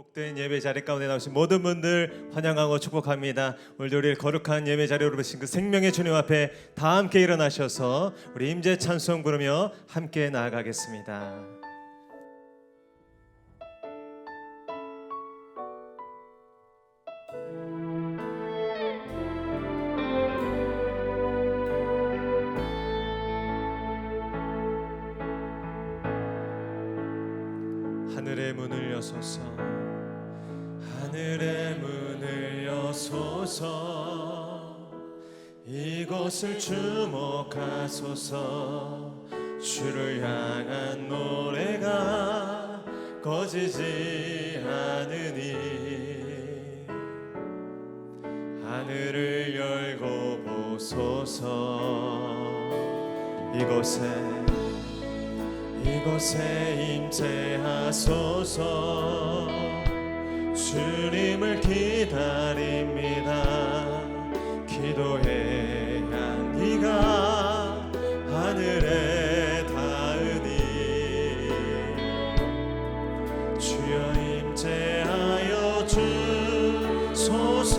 복된 예배 자리 가운데 나오신 모든 분들 환영하고 축복합니다. 오늘도 우리를 거룩한 예배 자리로 부르신 그 생명의 주님 앞에 다 함께 일어나셔서 우리 임재 찬송 부르며 함께 나아가겠습니다. 하늘의 문을 여소서, 하늘의 문을 여소서, 이곳을 주목하소서. 주를 향한 노래가 꺼지지 않으니 하늘을 열고 보소서. 이곳에 임재하소서. 주님을 기다립니다. 기도의 향기가 하늘에 닿으니 주여 임재하여 주소서.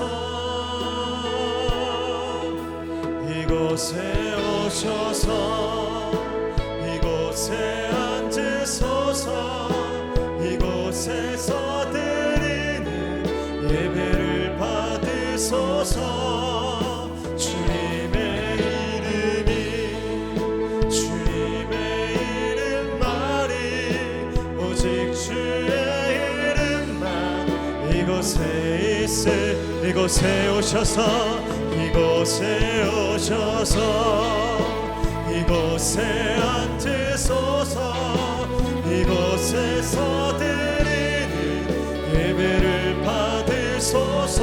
이곳에 오셔서 이곳에 앉으소서. 이곳에서 드리는 예배를 받으소서. 주님의 이름만이 오직 주의 이름만 이곳에 오셔서 이곳에 앉으소서. 이곳에서 드리는 예배를 받으소서.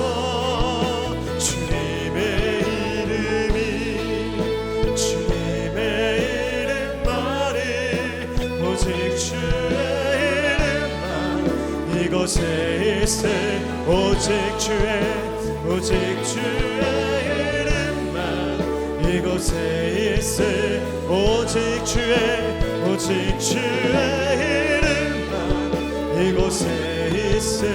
주님의 이름만이 오직 주의 이름만 이곳에 있을 오직 주의 이름만 이곳에 있을 오직 주의 이름만 이곳에 있습니다.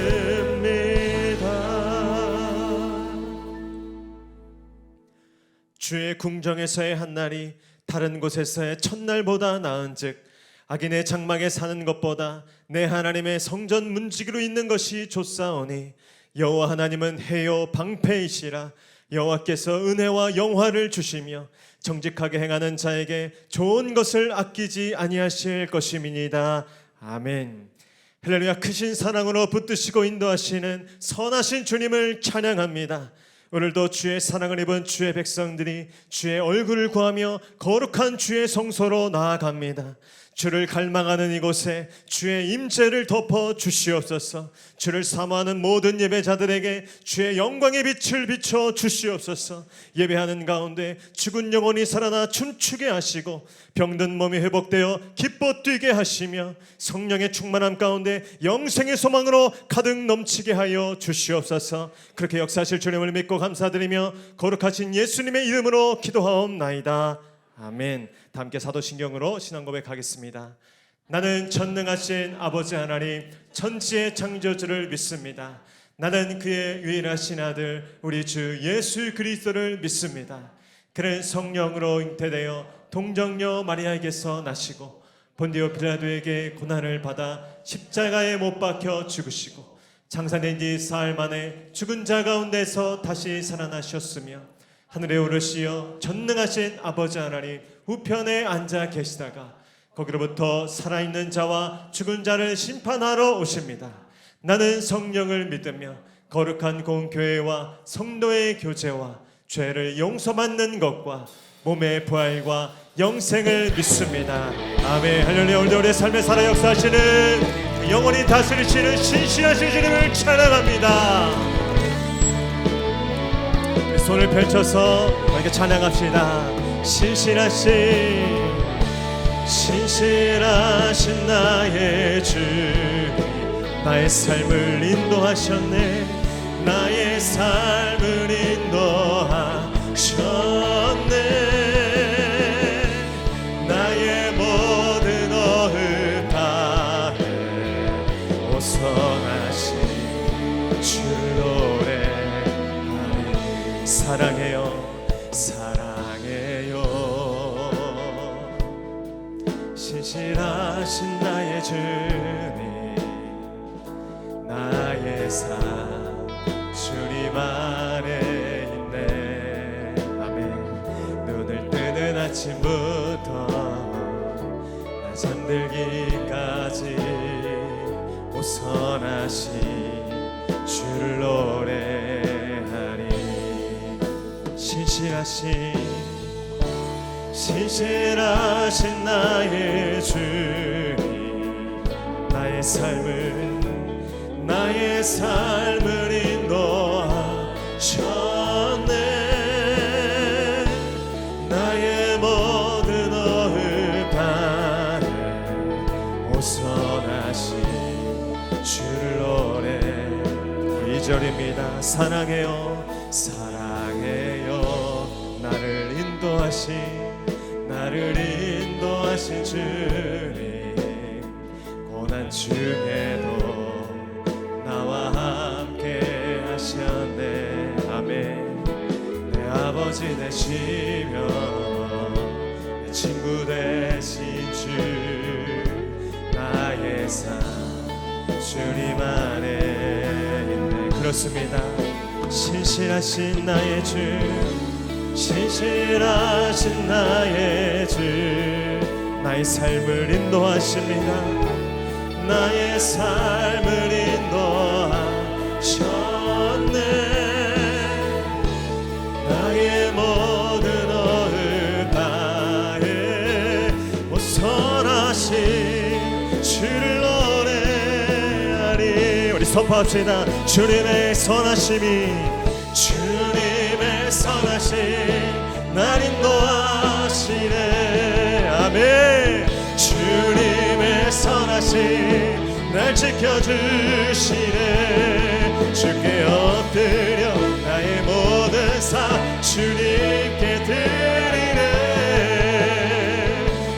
주의 궁정에서의 한날이 다른 곳에서의 첫날보다 나은즉 악인의 장막에 사는 것보다 내 하나님의 성전 문지기로 있는 것이 좋사오니 여호와 하나님은 해요 방패이시라. 여호와께서 은혜와 영화를 주시며 정직하게 행하는 자에게 좋은 것을 아끼지 아니하실 것임이니이다. 아멘. 할렐루야. 크신 사랑으로 붙드시고 인도하시는 선하신 주님을 찬양합니다. 오늘도 주의 사랑을 입은 주의 백성들이 주의 얼굴을 구하며 거룩한 주의 성소로 나아갑니다. 주를 갈망하는 이곳에 주의 임재를 덮어 주시옵소서. 주를 사모하는 모든 예배자들에게 주의 영광의 빛을 비춰 주시옵소서. 예배하는 가운데 죽은 영혼이 살아나 춤추게 하시고 병든 몸이 회복되어 기뻐 뛰게 하시며 성령의 충만함 가운데 영생의 소망으로 가득 넘치게 하여 주시옵소서. 그렇게 역사하실 주님을 믿고 감사드리며 거룩하신 예수님의 이름으로 기도하옵나이다. 아멘. 다 함께 사도신경으로 신앙 고백하겠습니다. 나는 전능하신 아버지 하나님 천지의 창조주를 믿습니다. 나는 그의 유일하신 아들 우리 주 예수 그리스도를 믿습니다. 그는 성령으로 잉태되어 동정녀 마리아에게서 나시고 본디오 빌라도에게 고난을 받아 십자가에 못 박혀 죽으시고 장사된 지 사흘 만에 죽은 자 가운데서 다시 살아나셨으며 하늘에 오르시어 전능하신 아버지 하나님 우편에 앉아 계시다가 거기로부터 살아있는 자와 죽은 자를 심판하러 오십니다. 나는 성령을 믿으며 거룩한 공교회와 성도의 교제와 죄를 용서받는 것과 몸의 부활과 영생을 믿습니다. 아멘. 할렐루야. 오늘도 우리의 삶에 살아 역사하시는 영원히 다스리시는 신실하신 주님을 찬양합니다. 손을 펼쳐서 이렇게 찬양합시다. 신실하신 나의 주 나의 삶을 인도하셨네. 나의 삶을 인도하셨네. 나의 모든 어긋 다해 오선하신 사랑해요 사랑해요 신실하신 나의 주님 나의 삶 주님 안에 있네 아멘 눈을 뜨는 아침부터 나 잠들기까지 오선하신 주를 노래하리 신실하신 나의 주님 나의 삶을 인도하셨네 나의 모든 어을 바래 오선하신 주를 노래 2절입니다 사랑해요 나를 인도하신 주님 고난 중에도 나와 함께 하셨네 아멘 내 아버지 되시며 내 친구 되신 주 나의 삶 주님 안에 있네 그렇습니다 신실하신 나의 주 신실하신 나의 주 나의 삶을 인도하십니다 나의 삶을 인도하셨네 나의 모든 어을 바에 오선하신 주를 노래하리 우리 선포합시다 주님의 선하심이 날 인도하시네 아멘 주님의 선하심 날 지켜주시네 주께 엎드려 나의 모든 삶 주님께 드리네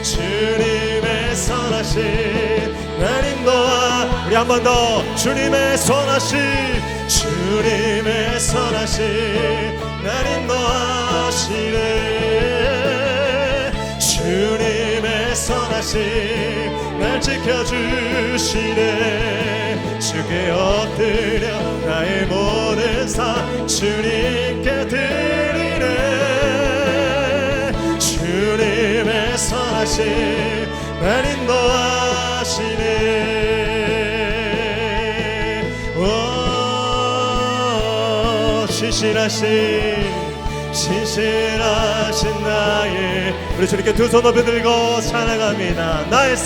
주님의 선하심 날 인도하 우리 한 번 더 주님의 선하심 날 인도하시네 주님의 선하심 날 지켜주시네 주께 엎드려 나의 모든 삶 주님께 드리네 주님의 선하심 날 인도하시네 신실하신 나의 우리 주님께 두 손 높이 들고 찬양합니다 나의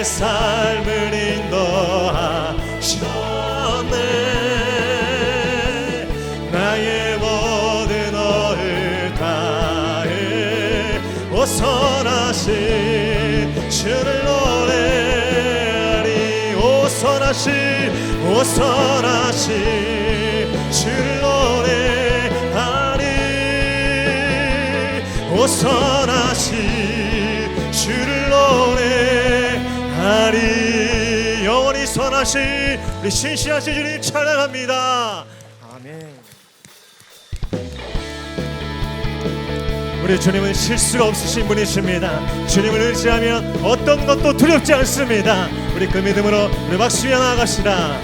삶을 인도하셨네 나의 모든 어을 다해 오선하신 주를 노래하리 오선하신 주를 노래하리 오선하신 주를 노래하리 영원히 선하신 우리 신실하신 주님 찬양합니다 아멘 우리 주님은 실수가 없으신 분이십니다 주님을 의지하면 어떤 것도 두렵지 않습니다 우리 그 믿음으로 우리 박수 위에 나아갑시다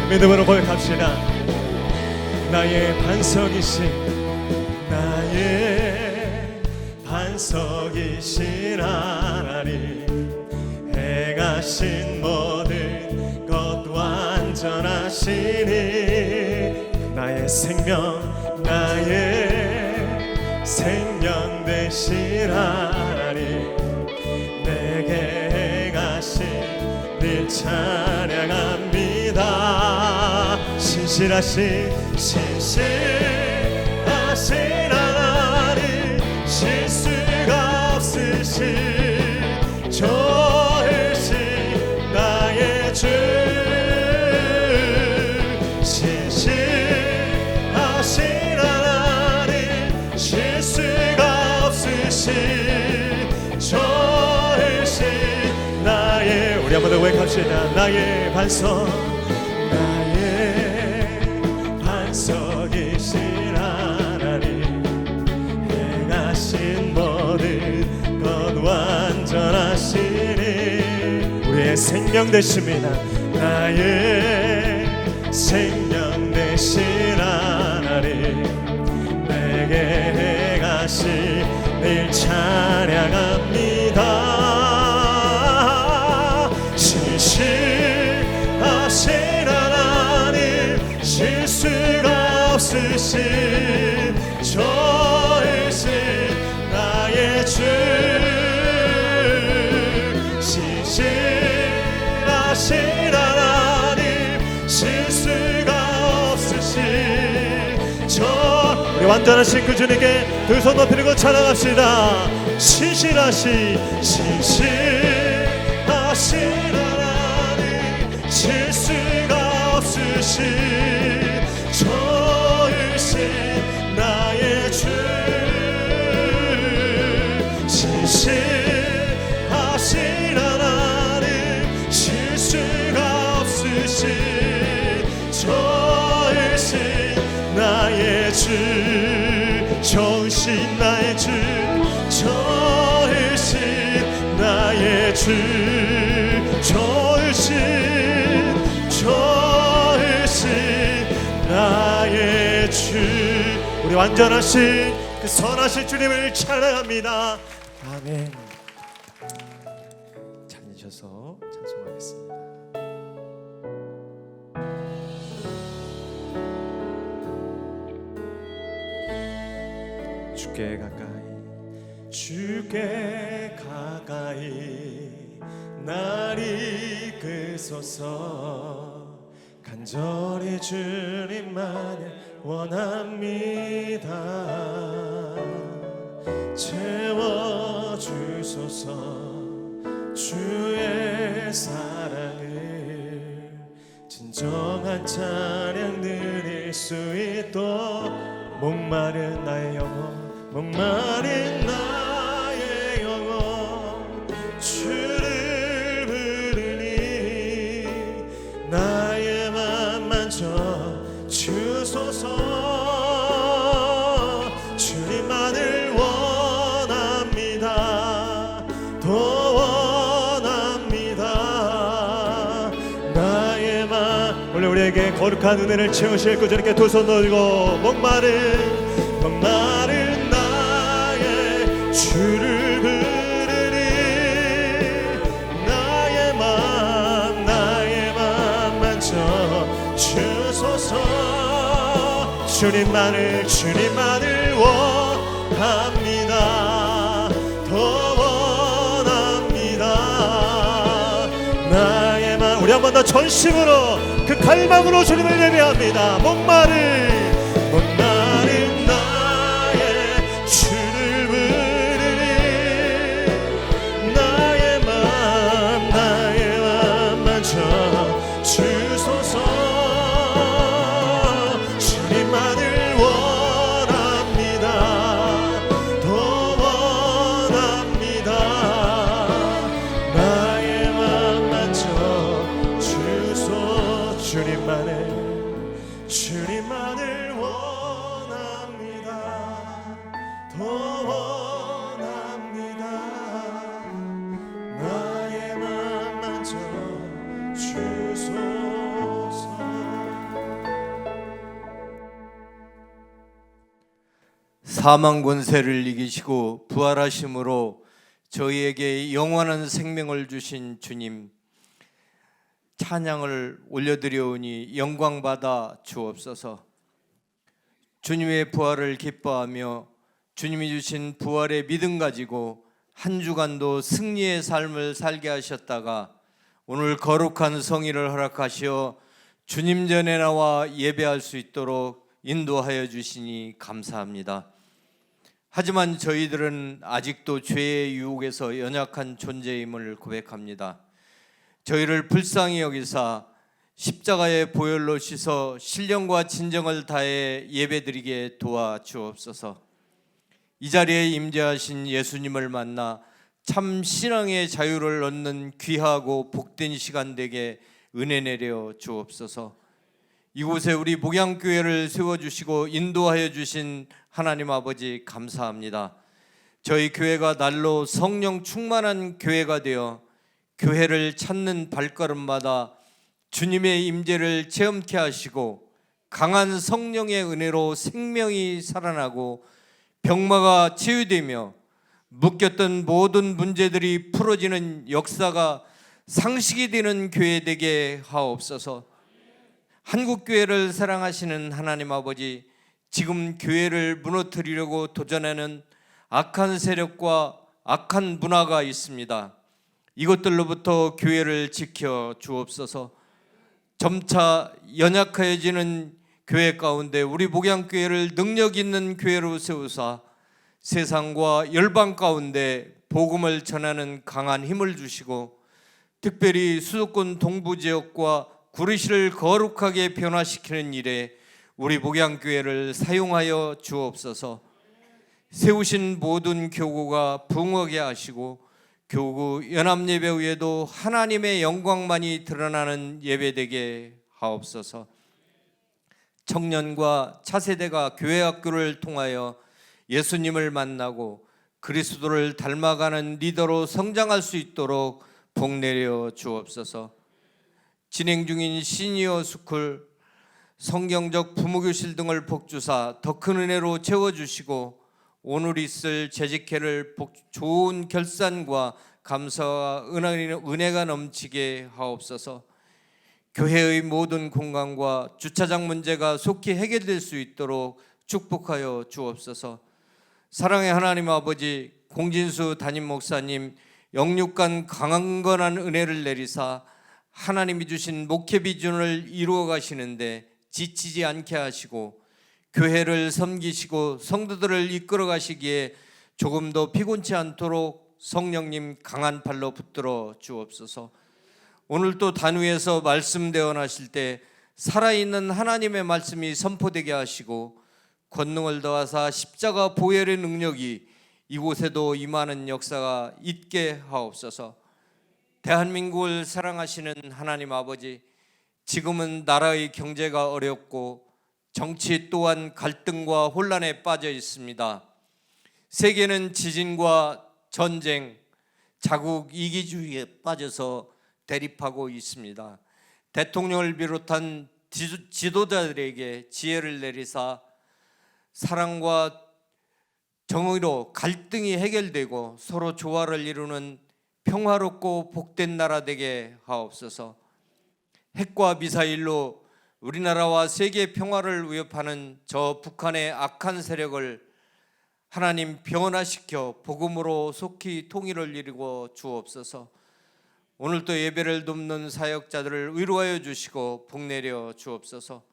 믿음으로 고백합시다 나의 반석이신 하나님 행하신 모든 것 완전하시니 나의 생명 되신 하나님 내게 행하신 늘 찬양합니다 신실하신 하나님 실수가 없으신 좋으신 나의 주 신실하신 하나님 실수가 없으신 고백합시다. 나의 반석, 나의 반석이신 하나님, 행하신 모든 것 완전하시니 우리의 생명 되십니다. 나의 생명 되신 하나님, 내게 행하신 늘 찬양합니다. 신실하신 하나님, 실수가 없으신 저이신 나의 주, 신실하신 하나님, 실수가 없으신 저, 우리 완전하신 그 주님께 두 손 높이고 찬양합시다. 신실하신 하나님, 실수가 없으신 저이신 나의 주, 신실하신 하나님, 실수가 없으신 저이신 나의 주, 좋으신 나의 주, 좋으신 나의 주, 좋으신 나의 주. 우리 완전하신 그 선하신 주님을 찬양합니다. 아멘. 잘 계셔서 찬송하겠습니다. 주께 가까이, 주께 가까이 날 이끄소서. 간절히 주님만을 원합니다. 채워주소서. 주의 사랑을 진정한 찬양 드릴 수 있도록 목마른 나의 영혼, 목마른 나의 영혼, 주를 부르니 나의 맘 만져 주소서. 주님만을 원합니다. 더 원합니다. 나의 맘. 원래 우리에게 거룩한 은혜를 채우실 그 주님께 두 손 들고 목마른 나의 주를 부르니 나의 맘 만져 주소서. 주님만을 원합니다. 더 원합니다. 나의 맘. 우리 한 번 더 전심으로 그 갈망으로 주님을 예배합니다. 목마른 나의 주를 부르니 나의 맘 만져 주소서. 주님만을 원합니다. 더 원합니다. 나의 맘 만져 주소서. 주님만을 원합니다. 더 원합니다. 나의 맘 만져 주소서. 사망 권세를 이기시고 부활하심으로 저희에게 영원한 생명을 주신 주님, 찬양을 올려드려오니 영광받아 주옵소서. 주님의 부활을 기뻐하며 주님이 주신 부활의 믿음 가지고 한 주간도 승리의 삶을 살게 하셨다가 오늘 거룩한 성의를 허락하시어 주님 전에 나와 예배할 수 있도록 인도하여 주시니 감사합니다. 하지만 저희들은 아직도 죄의 유혹에서 연약한 존재임을 고백합니다. 저희를 불쌍히 여기사 십자가의 보혈로 씻어 신령과 진정을 다해 예배드리게 도와주옵소서. 이 자리에 임재하신 예수님을 만나 참 신앙의 자유를 얻는 귀하고 복된 시간 되게 은혜 내려 주옵소서. 이곳에 우리 목양교회를 세워주시고 인도하여 주신 하나님 아버지 감사합니다. 저희 교회가 날로 성령 충만한 교회가 되어 교회를 찾는 발걸음마다 주님의 임재를 체험케 하시고 강한 성령의 은혜로 생명이 살아나고 병마가 치유되며 묶였던 모든 문제들이 풀어지는 역사가 상식이 되는 교회 되게 하옵소서. 한국교회를 사랑하시는 하나님 아버지, 지금 교회를 무너뜨리려고 도전하는 악한 세력과 악한 문화가 있습니다. 이것들로부터 교회를 지켜 주옵소서. 점차 연약해지는 교회 가운데 우리 목양교회를 능력 있는 교회로 세우사 세상과 열방 가운데 복음을 전하는 강한 힘을 주시고 특별히 수도권 동부 지역과 구리시를 거룩하게 변화시키는 일에 우리 목양교회를 사용하여 주옵소서. 세우신 모든 교구가 부흥하게 하시고 교구 연합예배 후에도 하나님의 영광만이 드러나는 예배되게 하옵소서. 청년과 차세대가 교회 학교를 통하여 예수님을 만나고 그리스도를 닮아가는 리더로 성장할 수 있도록 복 내려 주옵소서. 진행 중인 시니어 스쿨, 성경적 부모교실 등을 복주사 더 큰 은혜로 채워주시고 오늘 있을 재직회를 좋은 결산과 감사와 은혜가 넘치게 하옵소서. 교회의 모든 공간과 주차장 문제가 속히 해결될 수 있도록 축복하여 주옵소서. 사랑의 하나님 아버지, 공진수 담임 목사님 영육간 강건한 은혜를 내리사 하나님이 주신 목회 비전을 이루어 가시는데 지치지 않게 하시고 교회를 섬기시고 성도들을 이끌어 가시기에 조금 더 피곤치 않도록 성령님 강한 발로 붙들어 주옵소서. 오늘 또 단위에서 말씀 대언하실 때 살아있는 하나님의 말씀이 선포되게 하시고 권능을 더하사 십자가 보혈의 능력이 이곳에도 임하는 역사가 있게 하옵소서. 대한민국을 사랑하시는 하나님 아버지, 지금은 나라의 경제가 어렵고 정치 또한 갈등과 혼란에 빠져 있습니다. 세계는 지진과 전쟁, 자국 이기주의에 빠져서 대립하고 있습니다. 대통령을 비롯한 지도자들에게 지혜를 내리사 사랑과 정의로 갈등이 해결되고 서로 조화를 이루는 평화롭고 복된 나라 되게 하옵소서. 핵과 미사일로 우리나라와 세계 평화를 위협하는 저 북한의 악한 세력을 하나님 변화시켜 복음으로 속히 통일을 이루고 주옵소서. 오늘도 예배를 돕는 사역자들을 위로하여 주시고 복 내려 주옵소서.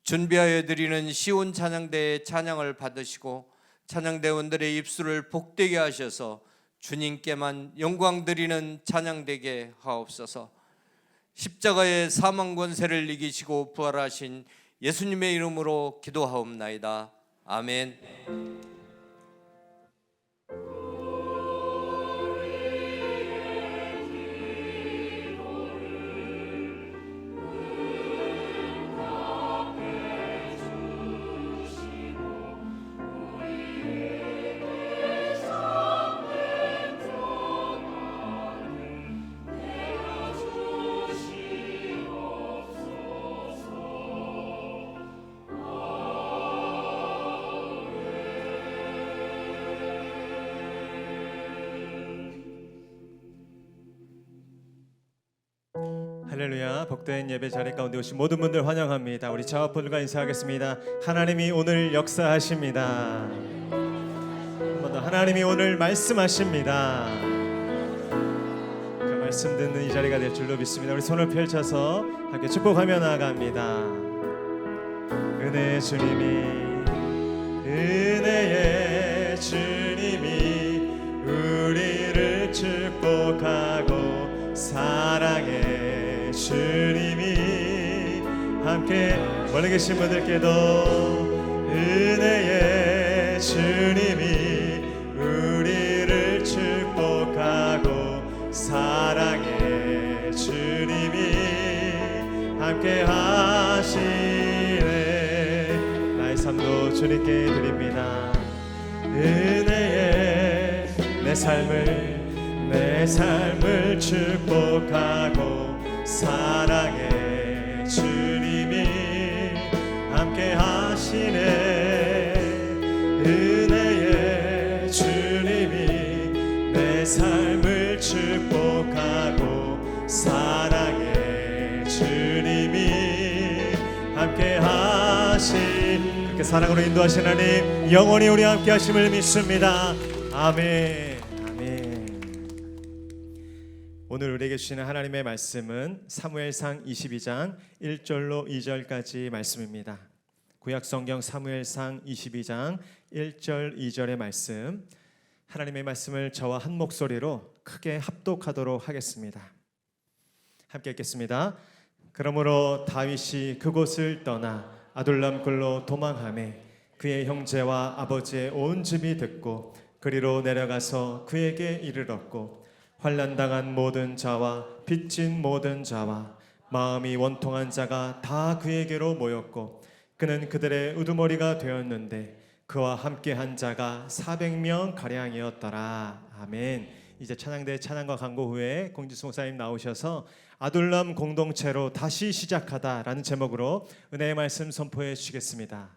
준비하여 드리는 시온 찬양대의 찬양을 받으시고 찬양대원들의 입술을 복되게 하셔서 주님께만 영광 드리는 찬양되게 하옵소서. 십자가의 사망 권세를 이기시고 부활하신 예수님의 이름으로 기도하옵나이다. 아멘. 할렐루야. 복된 예배 자리 가운데 오신 모든 분들 환영합니다. 우리 좌우분들과 인사하겠습니다. 하나님이 오늘 역사하십니다. 한 번 더 하나님이 오늘 말씀하십니다. 그 말씀 듣는 이 자리가 될 줄로 믿습니다. 우리 손을 펼쳐서 함께 축복하며 나아갑니다. 은혜의 주님이 우리를 축복하고 사랑해 주님이 함께 멀리 계신 분들께도 은혜의 주님이 우리를 축복하고 사랑의 주님이 함께 하시네. 나의 삶도 주님께 드립니다. 은혜에 내 삶을 축복하고 사랑의 주님이 함께 하시네. 은혜의 주님이 내 삶을 축복하고 사랑의 주님이 함께 그렇게 사랑으로 인도하신 하나님 영원히 우리 함께 하심을 믿습니다. 아멘. 아멘. 오늘 우리에게 주시는 하나님의 말씀은 사무엘상 22장 1절로 2절까지 말씀입니다. 구약성경 사무엘상 22장 1절 2절의 말씀, 하나님의 말씀을 저와 한 목소리로 크게 합독하도록 하겠습니다. 함께 읽겠습니다. 그러므로 다윗이 그곳을 떠나 아둘람굴로 도망하매 그의 형제와 아버지의 온 집이 듣고 그리로 내려가서 그에게 이르렀고, 환난당한 모든 자와 빚진 모든 자와 마음이 원통한 자가 다 그에게로 모였고, 그는 그들의 우두머리가 되었는데 그와 함께한 자가 400명 가량이었더라. 아멘. 이제 찬양대 찬양과 광고 후에 공지수 목사님 나오셔서 아둘람 공동체로 다시 시작하다라는 제목으로 은혜의 말씀 선포해 주시겠습니다.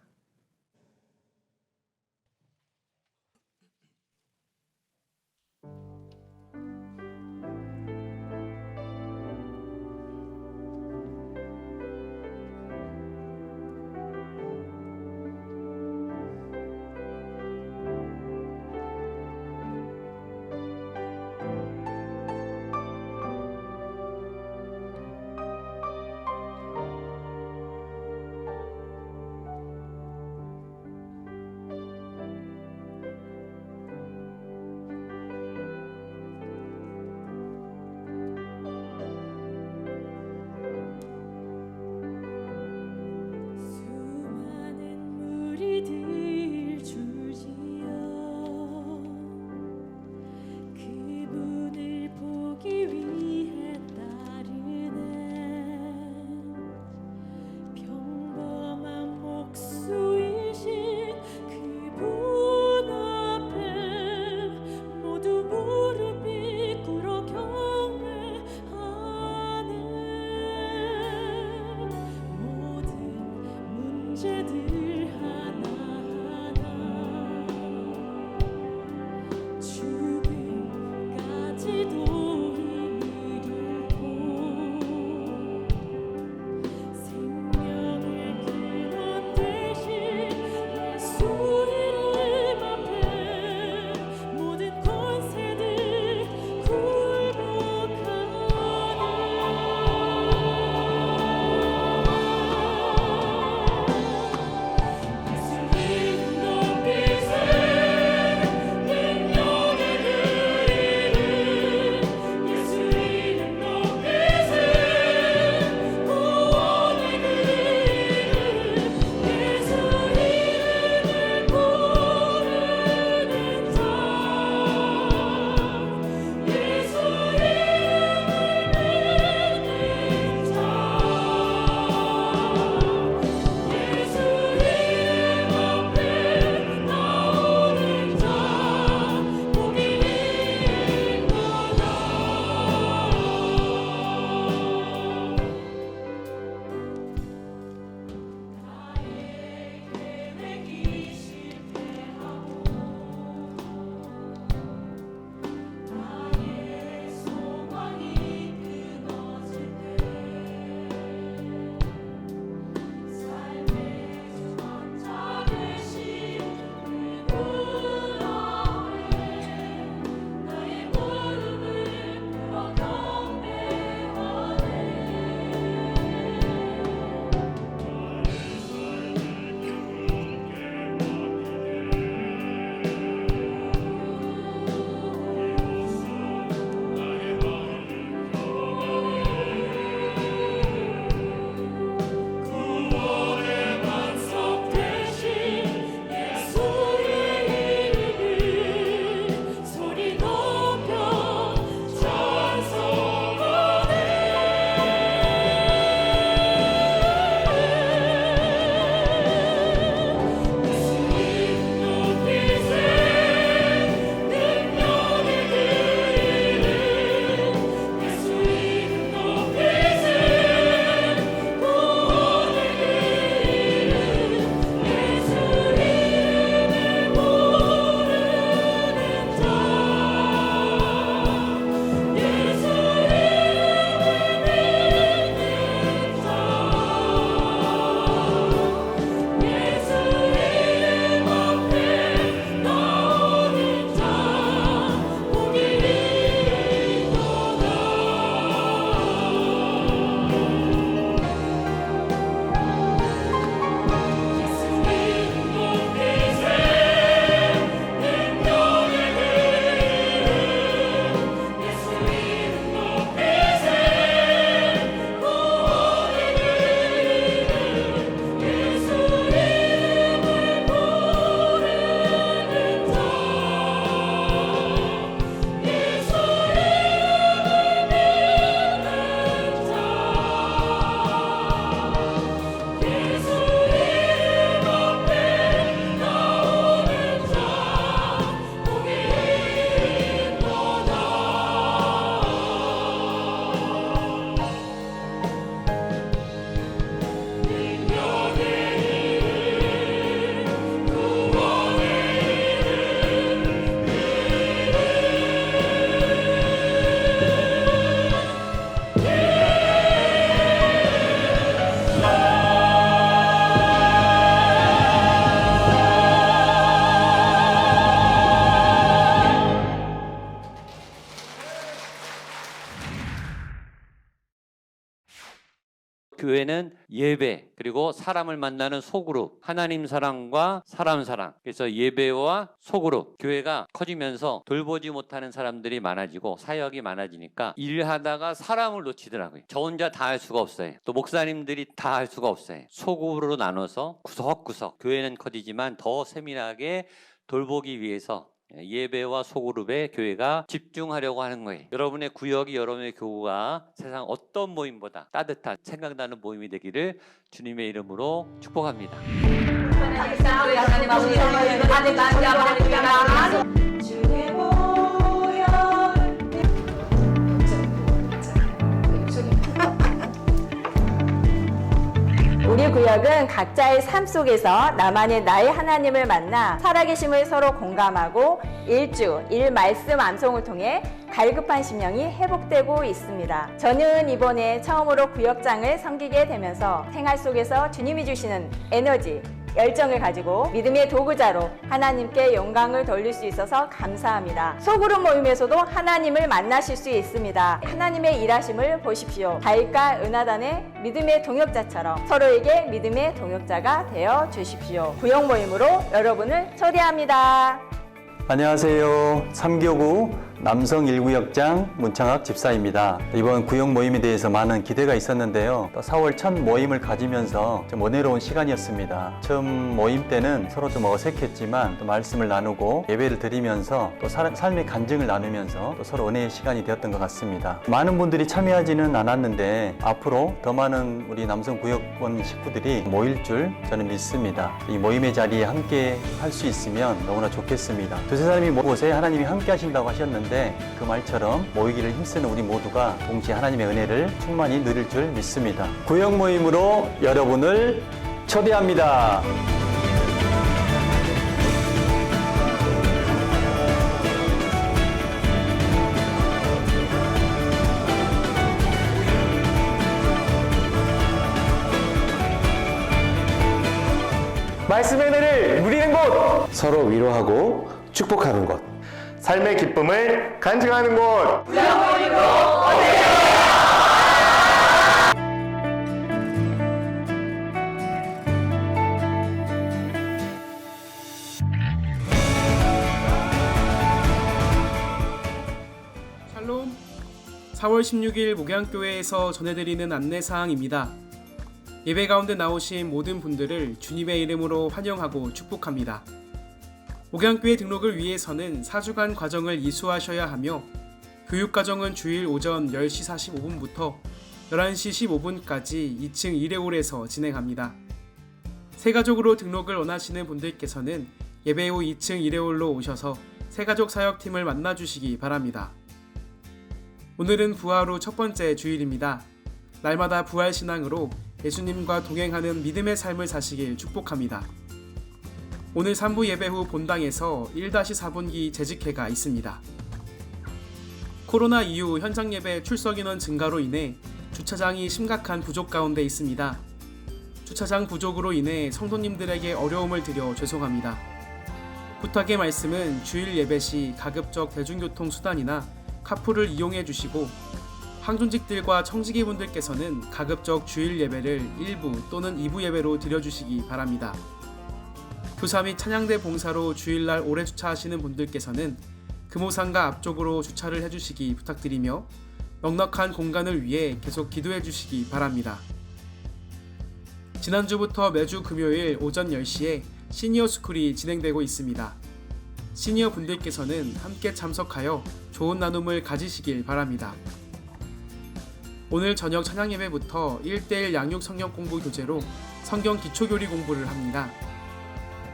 교회는 예배 그리고 사람을 만나는 소그룹, 하나님 사랑과 사람 사랑. 그래서 예배와 소그룹, 교회가 커지면서 돌보지 못하는 사람들이 많아지고 사역이 많아지니까 일하다가 사람을 놓치더라고요. 저 혼자 다 할 수가 없어요. 또 목사님들이 다 할 수가 없어요. 소그룹으로 나눠서 구석구석 교회는 커지지만 더 세밀하게 돌보기 위해서 예배와 소그룹에 교회가 집중하려고 하는 거예요. 여러분의 구역이, 여러분의 교구가 세상 어떤 모임보다 따뜻한 생각나는 모임이 되기를 주님의 이름으로 축복합니다. 우리 구역은 각자의 삶 속에서 나만의 나의 하나님을 만나 살아계심을 서로 공감하고 일주, 일 말씀 암송을 통해 갈급한 심령이 회복되고 있습니다. 저는 이번에 처음으로 구역장을 섬기게 되면서 생활 속에서 주님이 주시는 에너지, 열정을 가지고 믿음의 도구자로 하나님께 영광을 돌릴 수 있어서 감사합니다. 소그룹 모임에서도 하나님을 만나실 수 있습니다. 하나님의 일하심을 보십시오. 다윗과 은하단의 믿음의 동역자처럼 서로에게 믿음의 동역자가 되어 주십시오. 구역 모임으로 여러분을 초대합니다. 안녕하세요. 3교구 남성 1구역장 문창학 집사입니다. 이번 구역 모임에 대해서 많은 기대가 있었는데요. 또 4월 첫 모임을 가지면서 좀 은혜로운 시간이었습니다. 처음 모임 때는 서로 좀 어색했지만 또 말씀을 나누고 예배를 드리면서 또 삶의 간증을 나누면서 또 서로 은혜의 시간이 되었던 것 같습니다. 많은 분들이 참여하지는 않았는데 앞으로 더 많은 우리 남성 구역원 식구들이 모일 줄 저는 믿습니다. 이 모임의 자리에 함께 할 수 있으면 너무나 좋겠습니다. 두세 사람이 모곳에 하나님이 함께 하신다고 하셨는데 그 말처럼 모이기를 힘쓰는 우리 모두가 동시에 하나님의 은혜를 충만히 누릴 줄 믿습니다. 구역 모임으로 여러분을 초대합니다. 말씀의 은혜를 누리는 곳, 서로 위로하고 축복하는 곳, 삶의 기쁨을 간증하는 곳. 샬롬. 4월 16일 목양교회에서 전해드리는 안내사항입니다. 예배 가운데 나오신 모든 분들을 주님의 이름으로 환영하고 축복합니다. 목양교회 등록을 위해서는 4주간 과정을 이수하셔야 하며 교육과정은 주일 오전 10시 45분부터 11시 15분까지 2층 1회홀에서 진행합니다. 새가족으로 등록을 원하시는 분들께서는 예배 후 2층 1회홀로 오셔서 새가족 사역팀을 만나주시기 바랍니다. 오늘은 부활 후 첫 번째 주일입니다. 날마다 부활신앙으로 예수님과 동행하는 믿음의 삶을 사시길 축복합니다. 오늘 3부 예배 후 본당에서 1-4분기 재직회가 있습니다. 코로나 이후 현장 예배 출석 인원 증가로 인해 주차장이 심각한 부족 가운데 있습니다. 주차장 부족으로 인해 성도님들에게 어려움을 드려 죄송합니다. 부탁의 말씀은 주일 예배 시 가급적 대중교통 수단이나 카풀을 이용해 주시고 항존직들과 청지기분들께서는 가급적 주일 예배를 1부 또는 2부 예배로 드려주시기 바랍니다. 교사 및 찬양대 봉사로 주일날 오래 주차하시는 분들께서는 금호상가 앞쪽으로 주차를 해주시기 부탁드리며 넉넉한 공간을 위해 계속 기도해 주시기 바랍니다. 지난주부터 매주 금요일 오전 10시에 시니어 스쿨이 진행되고 있습니다. 시니어 분들께서는 함께 참석하여 좋은 나눔을 가지시길 바랍니다. 오늘 저녁 찬양 예배부터 1:1 양육 성경 공부 교재로 성경 기초교리 공부를 합니다.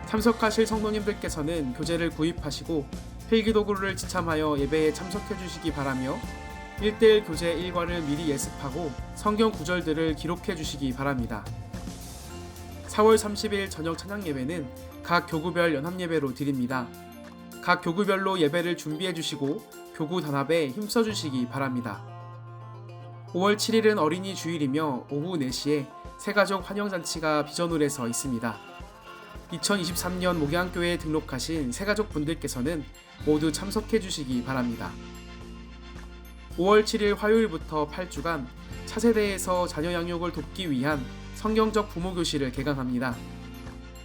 참석하실 성도님들께서는 교재를 구입하시고 필기도구를 지참하여 예배에 참석해 주시기 바라며 1:1 교재 1과를 미리 예습하고 성경 구절들을 기록해 주시기 바랍니다. 4월 30일 저녁 찬양 예배는 각 교구별 연합 예배로 드립니다. 각 교구별로 예배를 준비해 주시고 교구 단합에 힘써 주시기 바랍니다. 5월 7일은 어린이 주일이며 오후 4시에 새가족 환영잔치가 비전홀에서 있습니다. 2023년 목양교회에 등록하신 새가족 분들께서는 모두 참석해 주시기 바랍니다. 5월 7일 화요일부터 8주간 차세대에서 자녀 양육을 돕기 위한 성경적 부모 교실을 개강합니다.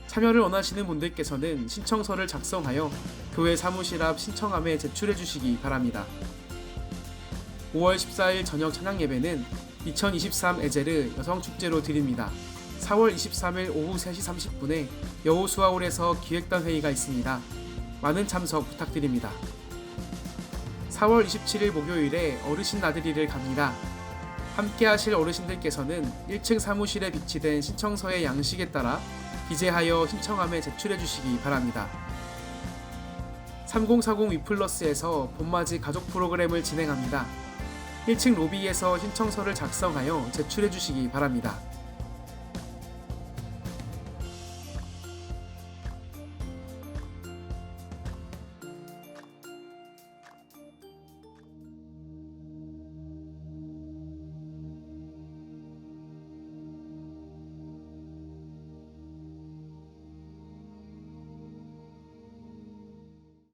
참여를 원하시는 분들께서는 신청서를 작성하여 교회 사무실 앞 신청함에 제출해 주시기 바랍니다. 5월 14일 저녁 찬양 예배는 2023 에제르 여성축제로 드립니다. 4월 23일 오후 3시 30분에 여호수아홀에서 기획단 회의가 있습니다. 많은 참석 부탁드립니다. 4월 27일 목요일에 어르신 나들이를 갑니다. 함께 하실 어르신들께서는 1층 사무실에 비치된 신청서의 양식에 따라 기재하여 신청함에 제출해 주시기 바랍니다. 3040 위플러스에서 봄맞이 가족 프로그램을 진행합니다. 1층 로비에서 신청서를 작성하여 제출해 주시기 바랍니다.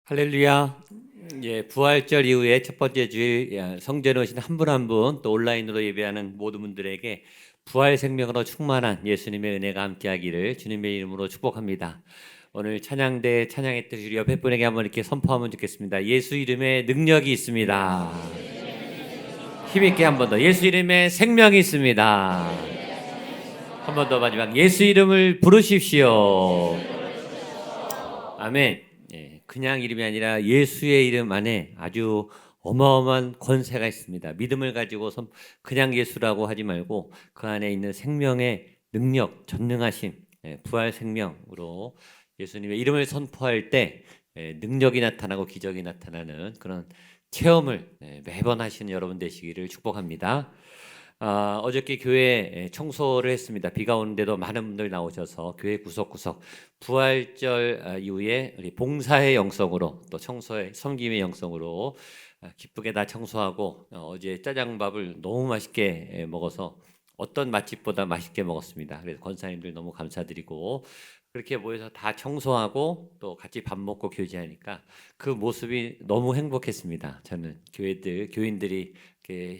할렐루야. 예, 부활절 이후에 첫 번째 주일 성전에 오신 한 분 한 분 또 온라인으로 예배하는 모든 분들에게 부활 생명으로 충만한 예수님의 은혜가 함께하기를 주님의 이름으로 축복합니다. 오늘 찬양대 찬양했듯이 우리 옆에 분에게 한번 이렇게 선포하면 좋겠습니다. 예수 이름에 능력이 있습니다. 힘있게 한 번 더. 예수 이름에 생명이 있습니다. 한 번 더 마지막. 예수 이름을 부르십시오. 아멘. 그냥 이름이 아니라 예수의 이름 안에 아주 어마어마한 권세가 있습니다. 믿음을 가지고 그냥 예수라고 하지 말고 그 안에 있는 생명의 능력, 전능하심, 부활 생명으로 예수님의 이름을 선포할 때 능력이 나타나고 기적이 나타나는 그런 체험을 매번 하시는 여러분 되시기를 축복합니다. 어저께 교회 청소를 했습니다. 비가 오는데도 많은 분들 나오셔서 교회 구석구석 부활절 이후에 우리 봉사의 영성으로 또 청소의 섬김의 영성으로 기쁘게 다 청소하고 어제 짜장밥을 너무 맛있게 먹어서 어떤 맛집보다 맛있게 먹었습니다. 그래서 권사님들 너무 감사드리고 그렇게 모여서 다 청소하고 또 같이 밥 먹고 교제하니까 그 모습이 너무 행복했습니다. 저는 교인들이 이렇게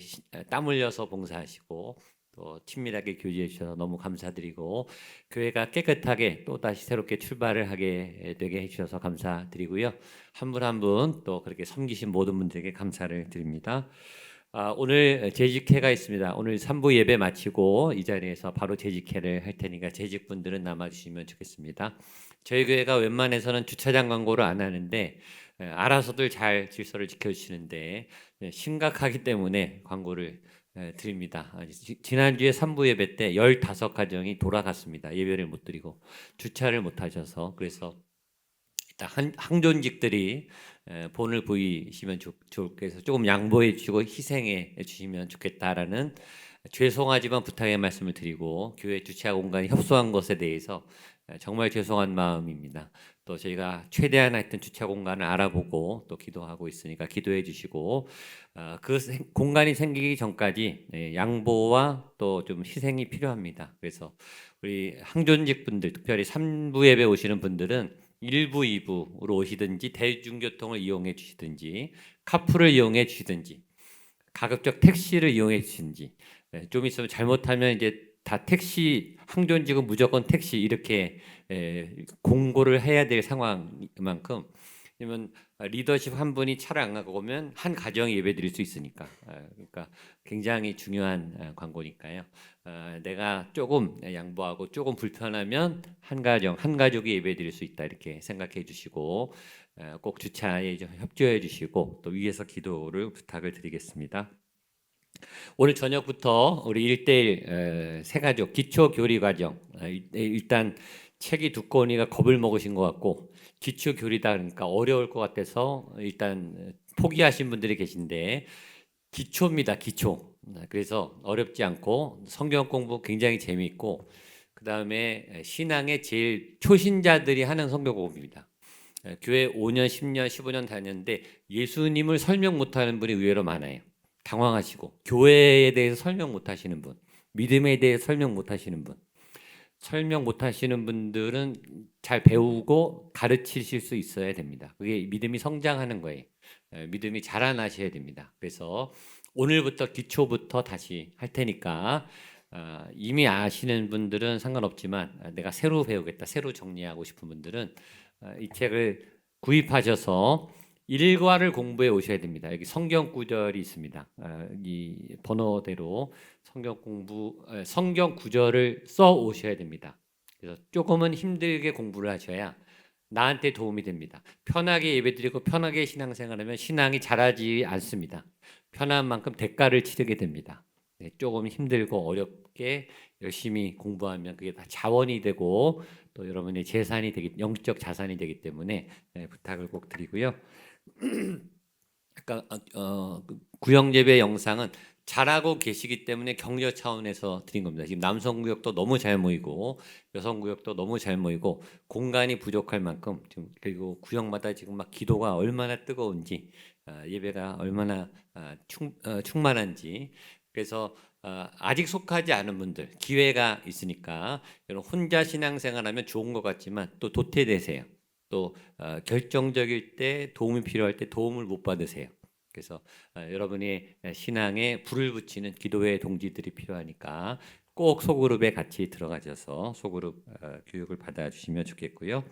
땀 흘려서 봉사하시고 또 친밀하게 교제해 주셔서 너무 감사드리고 교회가 깨끗하게 또 다시 새롭게 출발을 하게 되게 해주셔서 감사드리고요. 한 분 한 분 또 그렇게 섬기신 모든 분들에게 감사를 드립니다. 오늘 재직회가 있습니다. 오늘 3부 예배 마치고 이 자리에서 바로 재직회를 할 테니까 재직분들은 남아주시면 좋겠습니다. 저희 교회가 웬만해서는 주차장 광고를 안 하는데 알아서들 잘 질서를 지켜주시는데 심각하기 때문에 광고를 드립니다. 지난주에 3부 예배 때 15가정이 돌아갔습니다. 예배를 못 드리고 주차를 못 하셔서. 그래서 일단 항존직들이 본을 보이시면 좋겠어서 조금 양보해 주시고 희생해 주시면 좋겠다라는 죄송하지만 부탁의 말씀을 드리고 교회 주차 공간이 협소한 것에 대해서 정말 죄송한 마음입니다. 또 저희가 최대한 하여튼 주차 공간을 알아보고 또 기도하고 있으니까 기도해 주시고 그 공간이 생기기 전까지 양보와 또 좀 희생이 필요합니다. 그래서 우리 항존직 분들 특별히 3부 예배 오시는 분들은 1부, 2부로 오시든지 대중교통을 이용해 주시든지 카풀을 이용해 주시든지 가급적 택시를 이용해 주시든지 좀 있으면 잘못하면 이제 다 택시 항존직은 무조건 택시 이렇게 공고를 해야 될 상황만큼 그러면 리더십 한 분이 차를 안 갖고 오면 한 가정이 예배 드릴 수 있으니까 그러니까 굉장히 중요한 광고니까요. 내가 조금 양보하고 조금 불편하면 한 가정 한 가족이 예배 드릴 수 있다 이렇게 생각해 주시고 꼭 주차에 좀 협조해 주시고 또 위에서 기도를 부탁을 드리겠습니다. 오늘 저녁부터 우리 1대1 새가족 기초교리과정 일단 책이 두꺼우니까 겁을 먹으신 것 같고 기초교리다 그러니까 어려울 것 같아서 일단 포기하신 분들이 계신데 기초입니다. 기초. 그래서 어렵지 않고 성경 공부 굉장히 재미있고 그 다음에 신앙의 제일 초신자들이 하는 성경 공부입니다. 교회 5년, 10년, 15년 다녔는데 예수님을 설명 못하는 분이 의외로 많아요. 당황하시고 교회에 대해서 설명 못하시는 분, 믿음에 대해 설명 못하시는 분, 설명 못하시는 분들은 잘 배우고 가르치실 수 있어야 됩니다. 그게 믿음이 성장하는 거예요. 믿음이 자라나셔야 됩니다. 그래서 오늘부터 기초부터 다시 할 테니까 이미 아시는 분들은 상관없지만 내가 새로 배우겠다, 새로 정리하고 싶은 분들은 이 책을 구입하셔서 일과를 공부해 오셔야 됩니다. 여기 성경 구절이 있습니다. 이 번호대로 성경 구절을 써 오셔야 됩니다. 그래서 조금은 힘들게 공부를 하셔야 나한테 도움이 됩니다. 편하게 예배드리고 편하게 신앙생활하면 신앙이 자라지 않습니다. 편한 만큼 대가를 치르게 됩니다. 네, 조금 힘들고 어렵게 열심히 공부하면 그게 다 자원이 되고 또 여러분의 재산이 영적 자산이 되기 때문에 부탁을 꼭 드리고요. 아까 구역 예배 영상은 잘하고 계시기 때문에 격려 차원에서 드린 겁니다. 지금 남성 구역도 너무 잘 모이고 여성 구역도 너무 잘 모이고 공간이 부족할 만큼 지금 그리고 구역마다 지금 막 기도가 얼마나 뜨거운지 예배가 얼마나 충만한지 그래서 아직 속하지 않은 분들 기회가 있으니까 여러분 혼자 신앙생활하면 좋은 것 같지만 또 도태되세요. 또 결정적일 때 도움이 필요할 때 도움을 못 받으세요. 그래서 여러분의 신앙에 불을 붙이는 기도의 동지들이 필요하니까 꼭 소그룹에 같이 들어가셔서 소그룹 교육을 받아주시면 좋겠고요.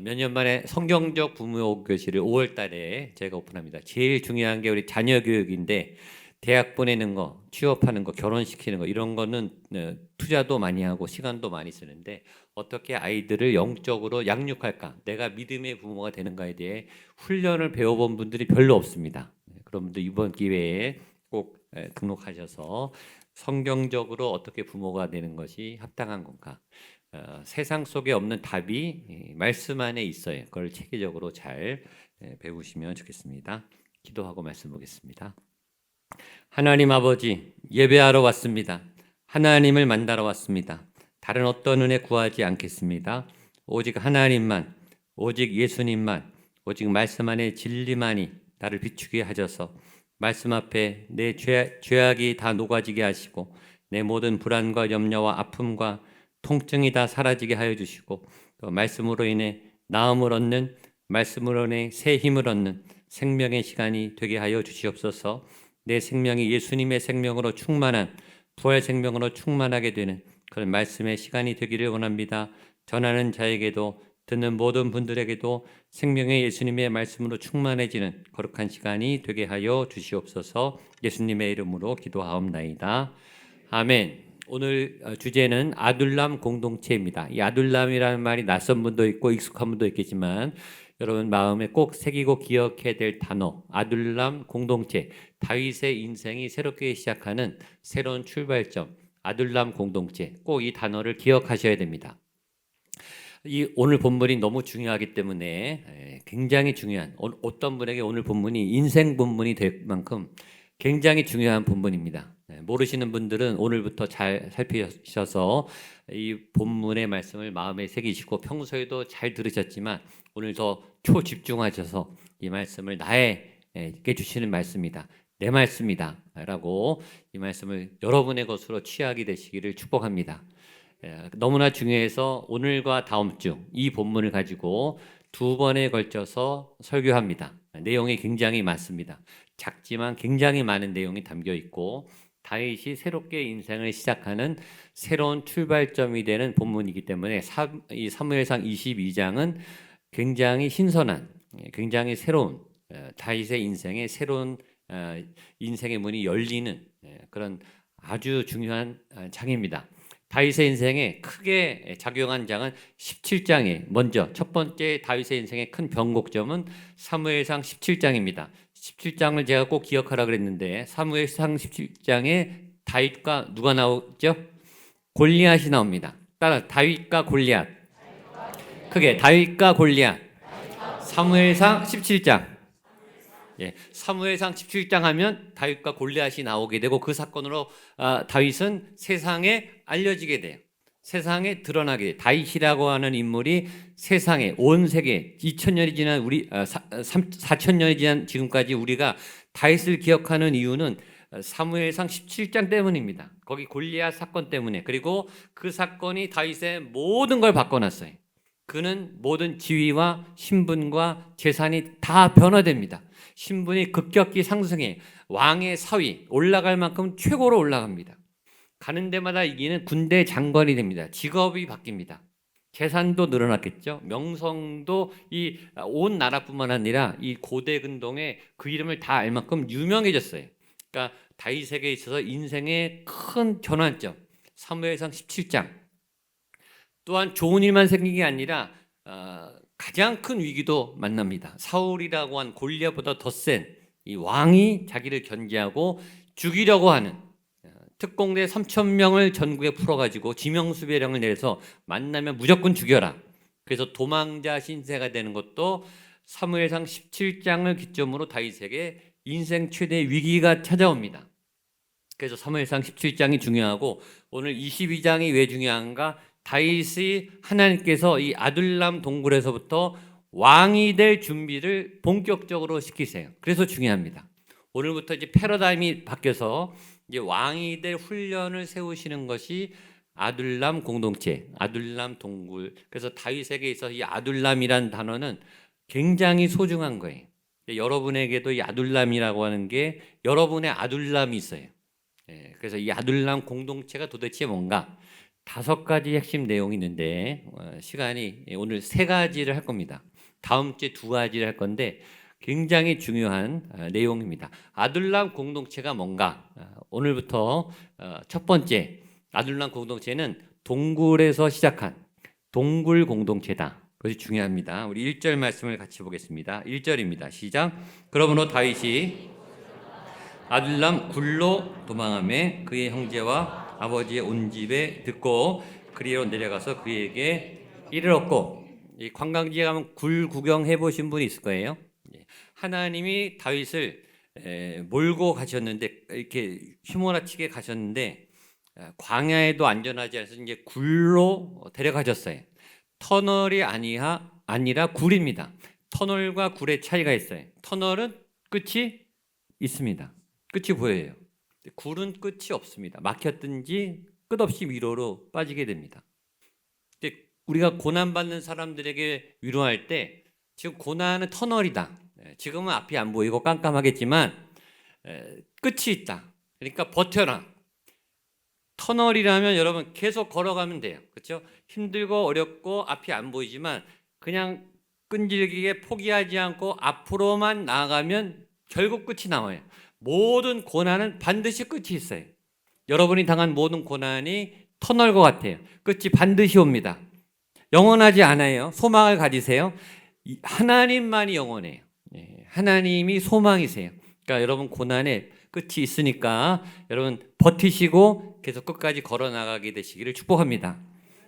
몇 년 만에 성경적 부모 교실을 5월 달에 제가 오픈합니다. 제일 중요한 게 우리 자녀 교육인데 대학 보내는 거, 취업하는 거, 결혼시키는 거 이런 거는 투자도 많이 하고 시간도 많이 쓰는데 어떻게 아이들을 영적으로 양육할까? 내가 믿음의 부모가 되는가에 대해 훈련을 배워본 분들이 별로 없습니다. 그런 분들 이번 기회에 꼭 등록하셔서 성경적으로 어떻게 부모가 되는 것이 합당한 건가? 세상 속에 없는 답이 말씀 안에 있어요. 그걸 체계적으로 잘 배우시면 좋겠습니다. 기도하고 말씀 보겠습니다. 하나님 아버지, 예배하러 왔습니다. 하나님을 만나러 왔습니다. 다른 어떤 은혜 구하지 않겠습니다. 오직 하나님만, 오직 예수님만, 오직 말씀 안에 진리만이 나를 비추게 하셔서 말씀 앞에 내 죄악이 다 녹아지게 하시고 내 모든 불안과 염려와 아픔과 통증이 다 사라지게 하여 주시고 또 말씀으로 인해 나음을 얻는 말씀으로 인해 새 힘을 얻는 생명의 시간이 되게 하여 주시옵소서. 내 생명이 예수님의 생명으로 충만한 부활 생명으로 충만하게 되는 그런 말씀의 시간이 되기를 원합니다. 전하는 자에게도 듣는 모든 분들에게도 생명의 예수님의 말씀으로 충만해지는 거룩한 시간이 되게 하여 주시옵소서. 예수님의 이름으로 기도하옵나이다. 아멘. 오늘 주제는 아둘람 공동체입니다. 이 아둘람이라는 말이 낯선 분도 있고 익숙한 분도 있겠지만 여러분 마음에 꼭 새기고 기억해야 될 단어 아둘람 공동체, 다윗의 인생이 새롭게 시작하는 새로운 출발점 아둘람 공동체, 꼭 이 단어를 기억하셔야 됩니다. 이 오늘 본문이 너무 중요하기 때문에 굉장히 중요한 어떤 분에게 오늘 본문이 인생 본문이 될 만큼 굉장히 중요한 본문입니다. 모르시는 분들은 오늘부터 잘 살피셔서 이 본문의 말씀을 마음에 새기시고 평소에도 잘 들으셨지만 오늘 더 초집중하셔서 이 말씀을 나에게 주시는 말씀이다. 내 말씀이다. 라고 이 말씀을 여러분의 것으로 취하게 되시기를 축복합니다. 너무나 중요해서 오늘과 다음 주 이 본문을 가지고 2번에 걸쳐서 설교합니다. 내용이 굉장히 많습니다. 작지만 굉장히 많은 내용이 담겨 있고 다윗이 새롭게 인생을 시작하는 새로운 출발점이 되는 본문이기 때문에 이 사무엘상 22장은 굉장히 신선한, 굉장히 새로운 다윗의 인생의 새로운 인생의 문이 열리는 그런 아주 중요한 장입니다. 다윗의 인생에 크게 작용한 장은 17장에 먼저 첫 번째 다윗의 인생의 큰 변곡점은 사무엘상 17장입니다. 17장을 제가 꼭 기억하라 그랬는데 사무엘상 17장에 다윗과 누가 나오죠? 골리앗이 나옵니다. 따라 다윗과 골리앗. 크게 다윗과 골리앗. 사무엘상 17장. 사무엘상 17장 하면 다윗과 골리앗이 나오게 되고 그 사건으로 다윗은 세상에 알려지게 돼요. 세상에 드러나게 돼요. 다윗이라고 하는 인물이 세상에 온 세계 2000년이 지난 4000년이 지난 지금까지 우리가 다윗을 기억하는 이유는 사무엘상 17장 때문입니다. 거기 골리앗 사건 때문에. 그리고 그 사건이 다윗의 모든 걸 바꿔놨어요. 그는 모든 지위와 신분과 재산이 다 변화됩니다. 신분이 급격히 상승해 왕의 사위 올라갈 만큼 최고로 올라갑니다. 가는 데마다 이기는 군대 장관이 됩니다. 직업이 바뀝니다. 재산도 늘어났겠죠. 명성도 이 온 나라뿐만 아니라 이 고대 근동에 그 이름을 다 알 만큼 유명해졌어요. 그러니까 다윗에게 있어서 인생의 큰 전환점. 사무엘상 17장. 또한 좋은 일만 생긴 게 아니라 가장 큰 위기도 만납니다. 사울이라고 한 골리앗보다 더 센 이 왕이 자기를 견제하고 죽이려고 하는 특공대 3,000명을 전국에 풀어가지고 지명수배령을 내려서 만나면 무조건 죽여라. 그래서 도망자 신세가 되는 것도 사무엘상 17장을 기점으로 다윗에게 인생 최대의 위기가 찾아옵니다. 그래서 사무엘상 17장이 중요하고 오늘 22장이 왜 중요한가? 다윗이 하나님께서 이 아둘람 동굴에서부터 왕이 될 준비를 본격적으로 시키세요. 그래서 중요합니다. 오늘부터 이제 패러다임이 바뀌어서 이제 왕이 될 훈련을 세우시는 것이 아둘람 공동체, 아둘람 동굴. 그래서 다윗에게 있어서 이 아둘람이란 단어는 굉장히 소중한 거예요. 여러분에게도 이 아둘람이라고 하는 게 여러분의 아둘람이 있어요. 그래서 이 아둘람 공동체가 도대체 뭔가 5가지 핵심 내용이 있는데 시간이 오늘 3가지를 할 겁니다. 다음 주에 2가지를 할 건데 굉장히 중요한 내용입니다. 아둘람 공동체가 뭔가? 오늘부터 첫 번째 아둘람 공동체는 동굴에서 시작한 동굴 공동체다. 그것이 중요합니다. 우리 1절 말씀을 같이 보겠습니다. 1절입니다. 시작. 그러므로 다윗이 아둘람 굴로 도망하며 그의 형제와 아버지의 온 집에 듣고 그리로 내려가서 그에게 이르렀고, 이 관광지에 가면 굴 구경해 보신 분이 있을 거예요. 하나님이 다윗을 몰고 가셨는데 이렇게 휘몰아치게 가셨는데 광야에도 안전하지 않아서 이제 굴로 데려가셨어요. 터널이 아니라 굴입니다. 터널과 굴의 차이가 있어요. 터널은 끝이 있습니다. 끝이 보여요. 굴은 끝이 없습니다. 막혔든지 끝없이 위로로 빠지게 됩니다. 근데 우리가 고난받는 사람들에게 위로할 때 지금 고난은 터널이다. 지금은 앞이 안 보이고 깜깜하겠지만 끝이 있다. 그러니까 버텨라. 터널이라면 여러분 계속 걸어가면 돼요. 그렇죠? 힘들고 어렵고 앞이 안 보이지만 그냥 끈질기게 포기하지 않고 앞으로만 나아가면 결국 끝이 나와요. 모든 고난은 반드시 끝이 있어요. 여러분이 당한 모든 고난이 터널과 같아요. 끝이 반드시 옵니다. 영원하지 않아요. 소망을 가지세요. 하나님만이 영원해요. 하나님이 소망이세요. 그러니까 여러분 고난에 끝이 있으니까 여러분 버티시고 계속 끝까지 걸어나가게 되시기를 축복합니다.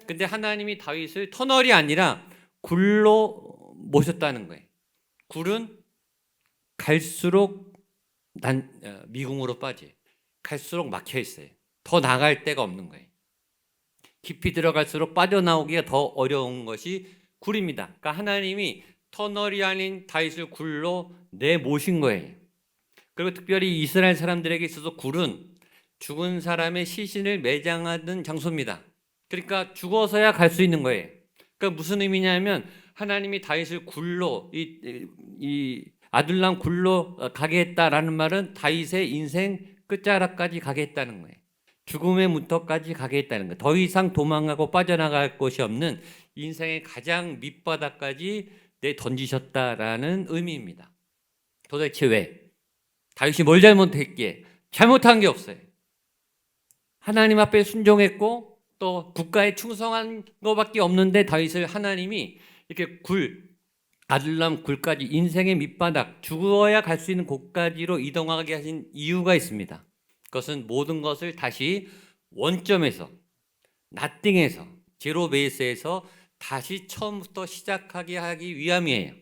근데 하나님이 다윗을 터널이 아니라 굴로 모셨다는 거예요. 굴은 갈수록 미궁으로 빠져요. 갈수록 막혀 있어요. 더 나갈 데가 없는 거예요. 깊이 들어갈수록 빠져나오기가 더 어려운 것이 굴입니다. 그러니까 하나님이 터널이 아닌 다윗을 굴로 내모신 거예요. 그리고 특별히 이스라엘 사람들에게 있어서 굴은 죽은 사람의 시신을 매장하는 장소입니다. 그러니까 죽어서야 갈 수 있는 거예요. 그러니까 무슨 의미냐면 하나님이 다윗을 굴로 이 아둘람 굴로 가게 했다라는 말은 다윗의 인생 끝자락까지 가게 했다는 거예요. 죽음의 문턱까지 가게 했다는 거예요. 더 이상 도망가고 빠져나갈 곳이 없는 인생의 가장 밑바닥까지 내던지셨다라는 의미입니다. 도대체 왜? 다윗이 뭘 잘못했기에? 잘못한 게 없어요. 하나님 앞에 순종했고 또 국가에 충성한 것밖에 없는데 다윗을 하나님이 이렇게 아둘람 굴까지 인생의 밑바닥, 죽어야 갈 수 있는 곳까지로 이동하게 하신 이유가 있습니다. 그것은 모든 것을 다시 원점에서, 나띵에서, 제로 베이스에서 다시 처음부터 시작하게 하기 위함이에요.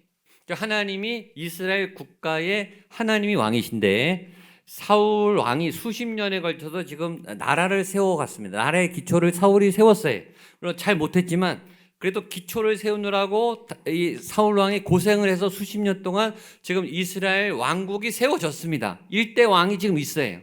하나님이 이스라엘 국가의 하나님이 왕이신데 사울 왕이 수십 년에 걸쳐서 지금 나라를 세워갔습니다. 나라의 기초를 사울이 세웠어요. 물론 잘 못했지만 그래도 기초를 세우느라고 이 사울 왕이 고생을 해서 수십 년 동안 지금 이스라엘 왕국이 세워졌습니다. 1대 왕이 지금 있어요.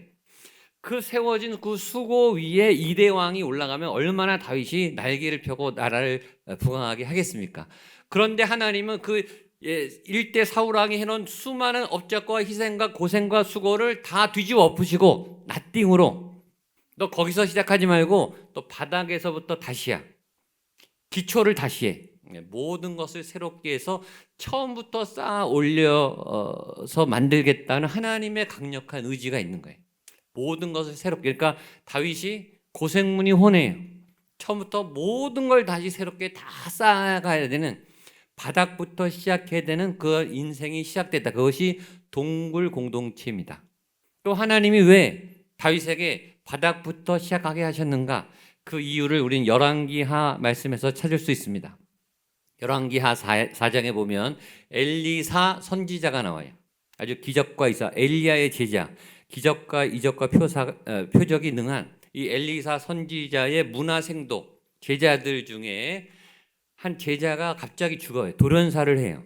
그 세워진 그 수고 위에 이대 왕이 올라가면 얼마나 다윗이 날개를 펴고 나라를 부강하게 하겠습니까? 그런데 하나님은 그 일대 사울 왕이 해놓은 수많은 업적과 희생과 고생과 수고를 다 뒤집어 엎으시고 나띵으로 너 거기서 시작하지 말고 또 바닥에서부터 다시야. 기초를 다시 해. 모든 것을 새롭게 해서 처음부터 쌓아 올려서 만들겠다는 하나님의 강력한 의지가 있는 거예요. 모든 것을 새롭게. 그러니까 다윗이 고생문이 혼해요. 처음부터 모든 걸 다시 새롭게 다 쌓아가야 되는, 바닥부터 시작해야 되는 그 인생이 시작됐다. 그것이 동굴 공동체입니다. 또 하나님이 왜 다윗에게 바닥부터 시작하게 하셨는가? 그 이유를 우리는 열왕기하 말씀에서 찾을 수 있습니다. 열왕기하 4장에 보면 엘리사 선지자가 나와요. 아주 기적과 이사, 엘리야의 제자, 기적과 이적과 표적이 능한 이 엘리사 선지자의 문화생도 제자들 중에 한 제자가 갑자기 죽어요. 돌연사를 해요.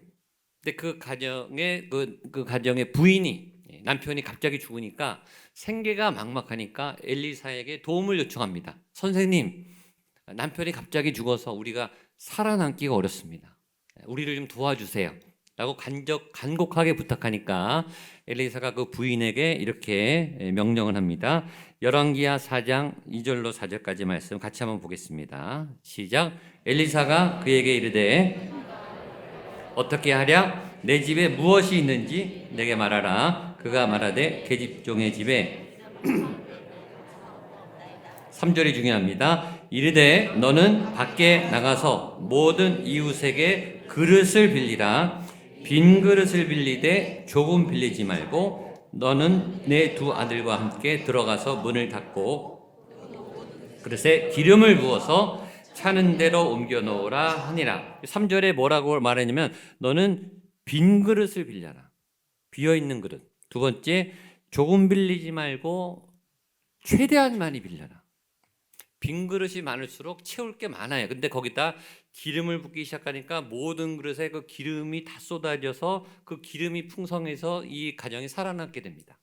근데 그 가정의 부인이, 남편이 갑자기 죽으니까 생계가 막막하니까 엘리사에게 도움을 요청합니다. 선생님, 남편이 갑자기 죽어서 우리가 살아남기가 어렵습니다. 우리를 좀 도와주세요. 라고 간곡하게 부탁하니까 엘리사가 그 부인에게 이렇게 명령을 합니다. 열왕기하 4장 2절로 4절까지 말씀 같이 한번 보겠습니다. 시작. 엘리사가 그에게 이르되 어떻게 하랴? 내 집에 무엇이 있는지 내게 말하라. 그가 말하되 계집종의 집에 3절이 중요합니다. 이르되 너는 밖에 나가서 모든 이웃에게 그릇을 빌리라. 빈 그릇을 빌리되 조금 빌리지 말고 너는 내 두 아들과 함께 들어가서 문을 닫고 그릇에 기름을 부어서 차는 대로 옮겨 놓으라 하니라. 3절에 뭐라고 말했냐면 너는 빈 그릇을 빌려라. 비어있는 그릇. 두 번째, 조금 빌리지 말고 최대한 많이 빌려라. 빈 그릇이 많을수록 채울 게 많아요. 근데 거기다 기름을 붓기 시작하니까 모든 그릇에 그 기름이 다 쏟아져서 그 기름이 풍성해서 이 가정이 살아남게 됩니다.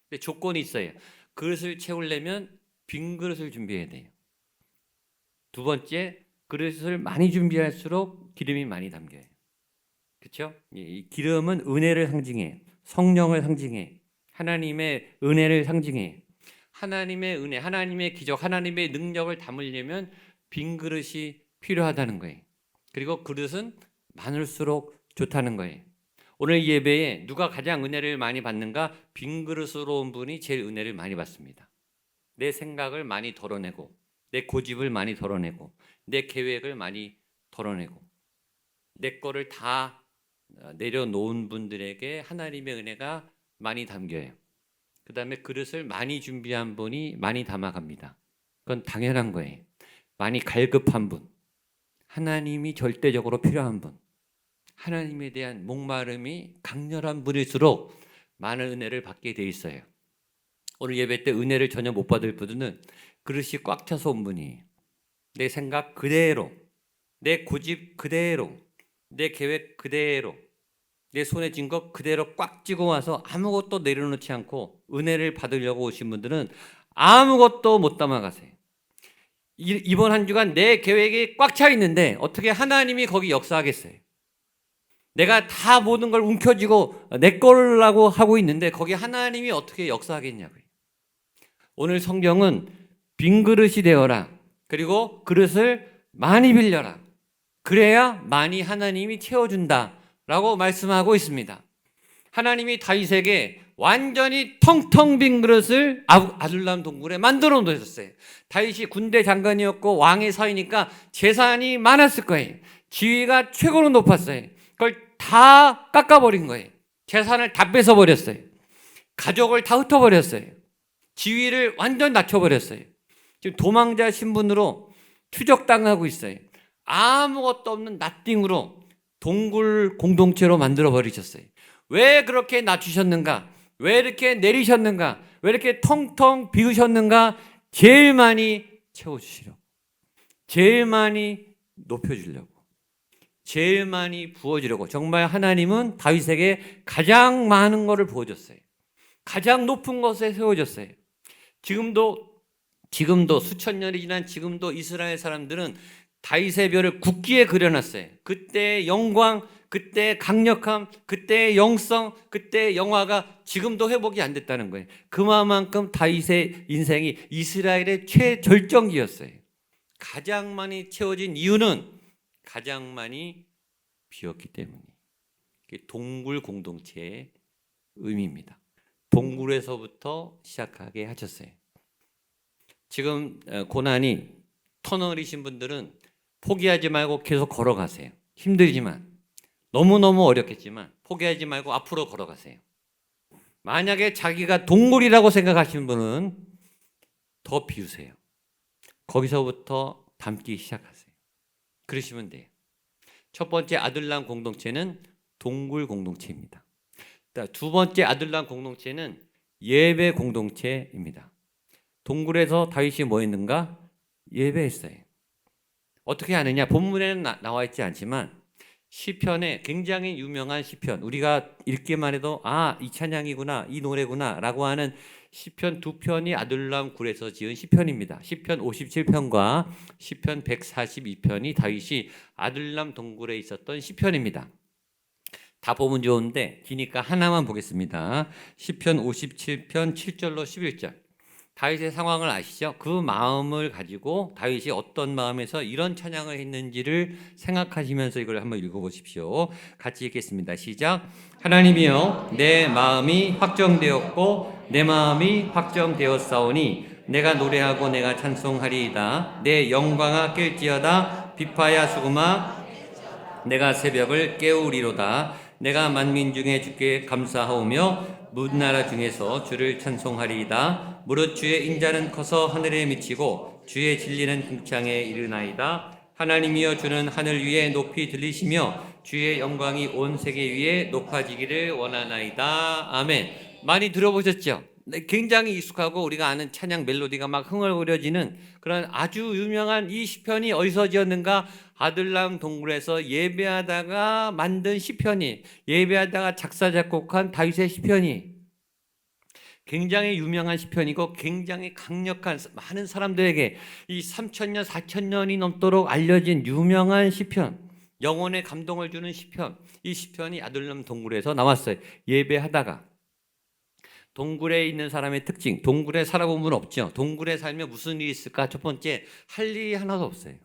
근데 조건이 있어요. 그릇을 채우려면 빈 그릇을 준비해야 돼요. 두 번째, 그릇을 많이 준비할수록 기름이 많이 담겨요. 그렇죠? 이 기름은 은혜를 상징해, 성령을 상징해, 하나님의 은혜를 상징해. 하나님의 은혜, 하나님의 기적, 하나님의 능력을 담으려면 빈 그릇이 필요하다는 거예요. 그리고 그릇은 많을수록 좋다는 거예요. 오늘 예배에 누가 가장 은혜를 많이 받는가? 빈 그릇으로 온 분이 제일 은혜를 많이 받습니다. 내 생각을 많이 덜어내고, 내 고집을 많이 덜어내고, 내 계획을 많이 덜어내고, 내 거를 다 내려놓은 분들에게 하나님의 은혜가 많이 담겨요. 그 다음에 그릇을 많이 준비한 분이 많이 담아갑니다. 그건 당연한 거예요. 많이 갈급한 분, 하나님이 절대적으로 필요한 분, 하나님에 대한 목마름이 강렬한 분일수록 많은 은혜를 받게 돼 있어요. 오늘 예배 때 은혜를 전혀 못 받을 분들은 그릇이 꽉 차서 온 분이에요. 내 생각 그대로, 내 고집 그대로, 내 계획 그대로, 내 손에 쥔 것 그대로 꽉 쥐고 와서 아무것도 내려놓지 않고 은혜를 받으려고 오신 분들은 아무것도 못 담아가세요. 이번 한 주간 내 계획이 꽉 차 있는데 어떻게 하나님이 거기 역사하겠어요? 내가 다 모든 걸 움켜쥐고 내 거라고 하고 있는데 거기 하나님이 어떻게 역사하겠냐고요. 오늘 성경은 빈 그릇이 되어라. 그리고 그릇을 많이 빌려라. 그래야 많이 하나님이 채워준다. 라고 말씀하고 있습니다. 하나님이 다윗에게 완전히 텅텅 빈 그릇을 아둘람 동굴에 만들어 놓으셨어요. 다윗이 군대 장관이었고 왕의 사위니까 재산이 많았을 거예요. 지위가 최고로 높았어요. 그걸 다 깎아버린 거예요. 재산을 다 뺏어버렸어요. 가족을 다 흩어버렸어요. 지위를 완전 낮춰버렸어요. 지금 도망자 신분으로 추적당하고 있어요. 아무것도 없는 나띵으로 동굴 공동체로 만들어 버리셨어요. 왜 그렇게 낮추셨는가? 왜 이렇게 내리셨는가? 왜 이렇게 텅텅 비우셨는가? 제일 많이 채워주시려고, 제일 많이 높여주려고, 제일 많이 부어주려고. 정말 하나님은 다윗에게 가장 많은 것을 부어줬어요. 가장 높은 것에 세워줬어요. 지금도 수천 년이 지난 지금도 이스라엘 사람들은 다윗의 별을 굳기에 그려놨어요. 그때의 영광, 그때의 강력함, 그때의 영성, 그때의 영화가 지금도 회복이 안 됐다는 거예요. 그만큼 다윗의 인생이 이스라엘의 최절정기였어요. 가장 많이 채워진 이유는 가장 많이 비었기 때문이에요. 동굴 공동체의 의미입니다. 동굴에서부터 시작하게 하셨어요. 지금 고난이 터널이신 분들은 포기하지 말고 계속 걸어가세요. 힘들지만, 너무너무 어렵겠지만 포기하지 말고 앞으로 걸어가세요. 만약에 자기가 동굴이라고 생각하시는 분은 더 비우세요. 거기서부터 담기 시작하세요. 그러시면 돼요. 첫 번째 아들람 공동체는 동굴 공동체입니다. 두 번째 아들람 공동체는 예배 공동체입니다. 동굴에서 다윗이 뭐 했는가? 예배했어요. 어떻게 하느냐? 본문에는 나와 있지 않지만 시편에 굉장히 유명한 시편, 우리가 읽기만 해도 이 찬양이구나, 이 노래구나 라고 하는 시편 두 편이 아둘람 굴에서 지은 시편입니다. 시편 57편과 시편 142편이 다윗이 아둘람 동굴에 있었던 시편입니다. 다 보면 좋은데 기니까 하나만 보겠습니다. 시편 57편 7절로 11절. 다윗의 상황을 아시죠? 그 마음을 가지고 다윗이 어떤 마음에서 이런 찬양을 했는지를 생각하시면서 이걸 한번 읽어보십시오. 같이 읽겠습니다. 시작. 하나님이여, 내 마음이 확정되었고 내 마음이 확정되었사오니 내가 노래하고 내가 찬송하리이다. 내 영광아 깰지어다. 비파야 수금아 내가 새벽을 깨우리로다. 내가 만민 중에 주께 감사하오며 문나라 중에서 주를 찬송하리이다. 무릇 주의 인자는 커서 하늘에 미치고 주의 진리는 궁창에 이르나이다. 하나님이여, 주는 하늘 위에 높이 들리시며 주의 영광이 온 세계 위에 높아지기를 원하나이다. 아멘. 많이 들어보셨죠? 굉장히 익숙하고 우리가 아는 찬양 멜로디가 막 흥얼거려지는 그런 아주 유명한 이 시편이 어디서 지었는가? 아들람 동굴에서 예배하다가 만든 시편이, 예배하다가 작사 작곡한 다윗의 시편이 굉장히 유명한 시편이고 굉장히 강력한, 많은 사람들에게 이 3,000년 4,000년이 넘도록 알려진 유명한 시편, 영혼의 감동을 주는 시편. 이 시편이 아들람 동굴에서 나왔어요. 예배하다가. 동굴에 있는 사람의 특징, 동굴에 살아본 분 없죠? 동굴에 살면 무슨 일이 있을까? 첫 번째, 할 일이 하나도 없어요.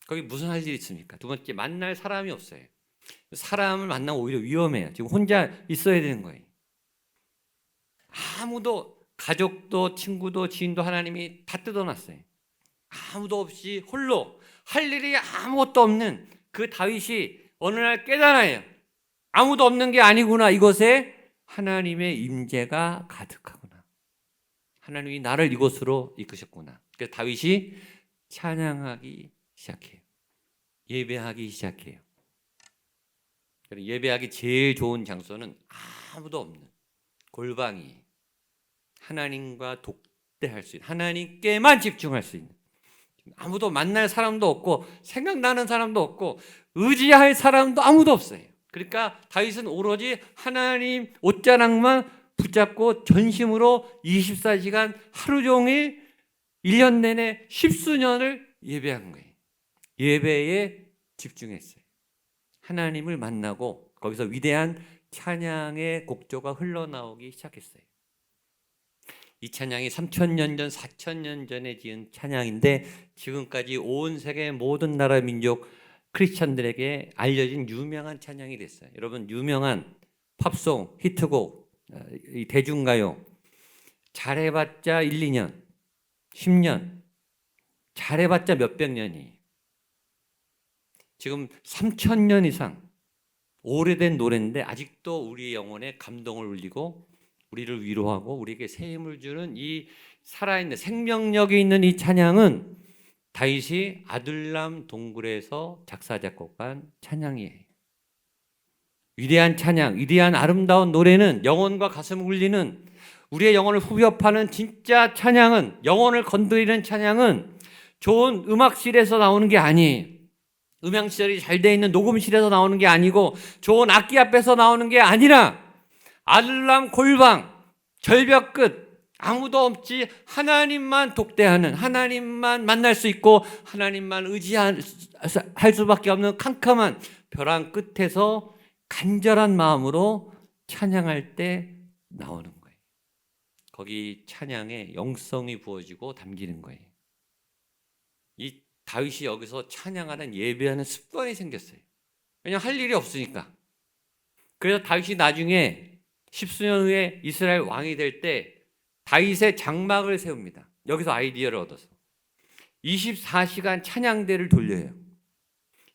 거기 무슨 할 일이 있습니까? 두 번째, 만날 사람이 없어요. 사람을 만나면 오히려 위험해요. 지금 혼자 있어야 되는 거예요. 아무도, 가족도 친구도 지인도 하나님이 다 뜯어놨어요. 아무도 없이 홀로 할 일이 아무것도 없는 그 다윗이 어느 날 깨달아요. 아무도 없는 게 아니구나. 이곳에 하나님의 임재가 가득하구나. 하나님이 나를 이곳으로 이끄셨구나. 그래서 다윗이 찬양하기 시작해요. 예배하기 시작해요. 예배하기 제일 좋은 장소는 아무도 없는 골방이, 하나님과 독대할 수 있는, 하나님께만 집중할 수 있는, 아무도 만날 사람도 없고 생각나는 사람도 없고 의지할 사람도 아무도 없어요. 그러니까 다윗은 오로지 하나님 옷자락만 붙잡고 전심으로 24시간 하루 종일 1년 내내 십수년을 예배한 거예요. 예배에 집중했어요. 하나님을 만나고 거기서 위대한 찬양의 곡조가 흘러나오기 시작했어요. 이 찬양이 3,000년 전, 4,000년 전에 지은 찬양인데 지금까지 온 세계 모든 나라 민족 크리스천들에게 알려진 유명한 찬양이 됐어요. 여러분, 유명한 팝송, 히트곡, 대중가요 잘해봤자 1, 2년, 10년, 잘해봤자 몇백 년이 지금 3,000년 이상 오래된 노래인데 아직도 우리의 영혼에 감동을 울리고 우리를 위로하고 우리에게 새 힘을 주는 이 살아있는 생명력이 있는 이 찬양은 다윗이 아둘람 동굴에서 작사 작곡한 찬양이에요. 위대한 찬양, 위대한 아름다운 노래는 영혼과 가슴을 울리는, 우리의 영혼을 후벼파는 진짜 찬양은, 영혼을 건드리는 찬양은 좋은 음악실에서 나오는 게 아니에요. 음향시설이 잘 돼 있는 녹음실에서 나오는 게 아니고 좋은 악기 앞에서 나오는 게 아니라 아둘람 골방, 절벽 끝, 아무도 없지 하나님만 독대하는, 하나님만 만날 수 있고 하나님만 의지할 수밖에 없는 캄캄한 벼랑 끝에서 간절한 마음으로 찬양할 때 나오는 거예요. 거기 찬양에 영성이 부어지고 담기는 거예요. 이 다윗이 여기서 찬양하는, 예배하는 습관이 생겼어요. 왜냐하면 할 일이 없으니까. 그래서 다윗이 나중에 십수년 후에 이스라엘 왕이 될 때 다윗의 장막을 세웁니다. 여기서 아이디어를 얻어서 24시간 찬양대를 돌려요.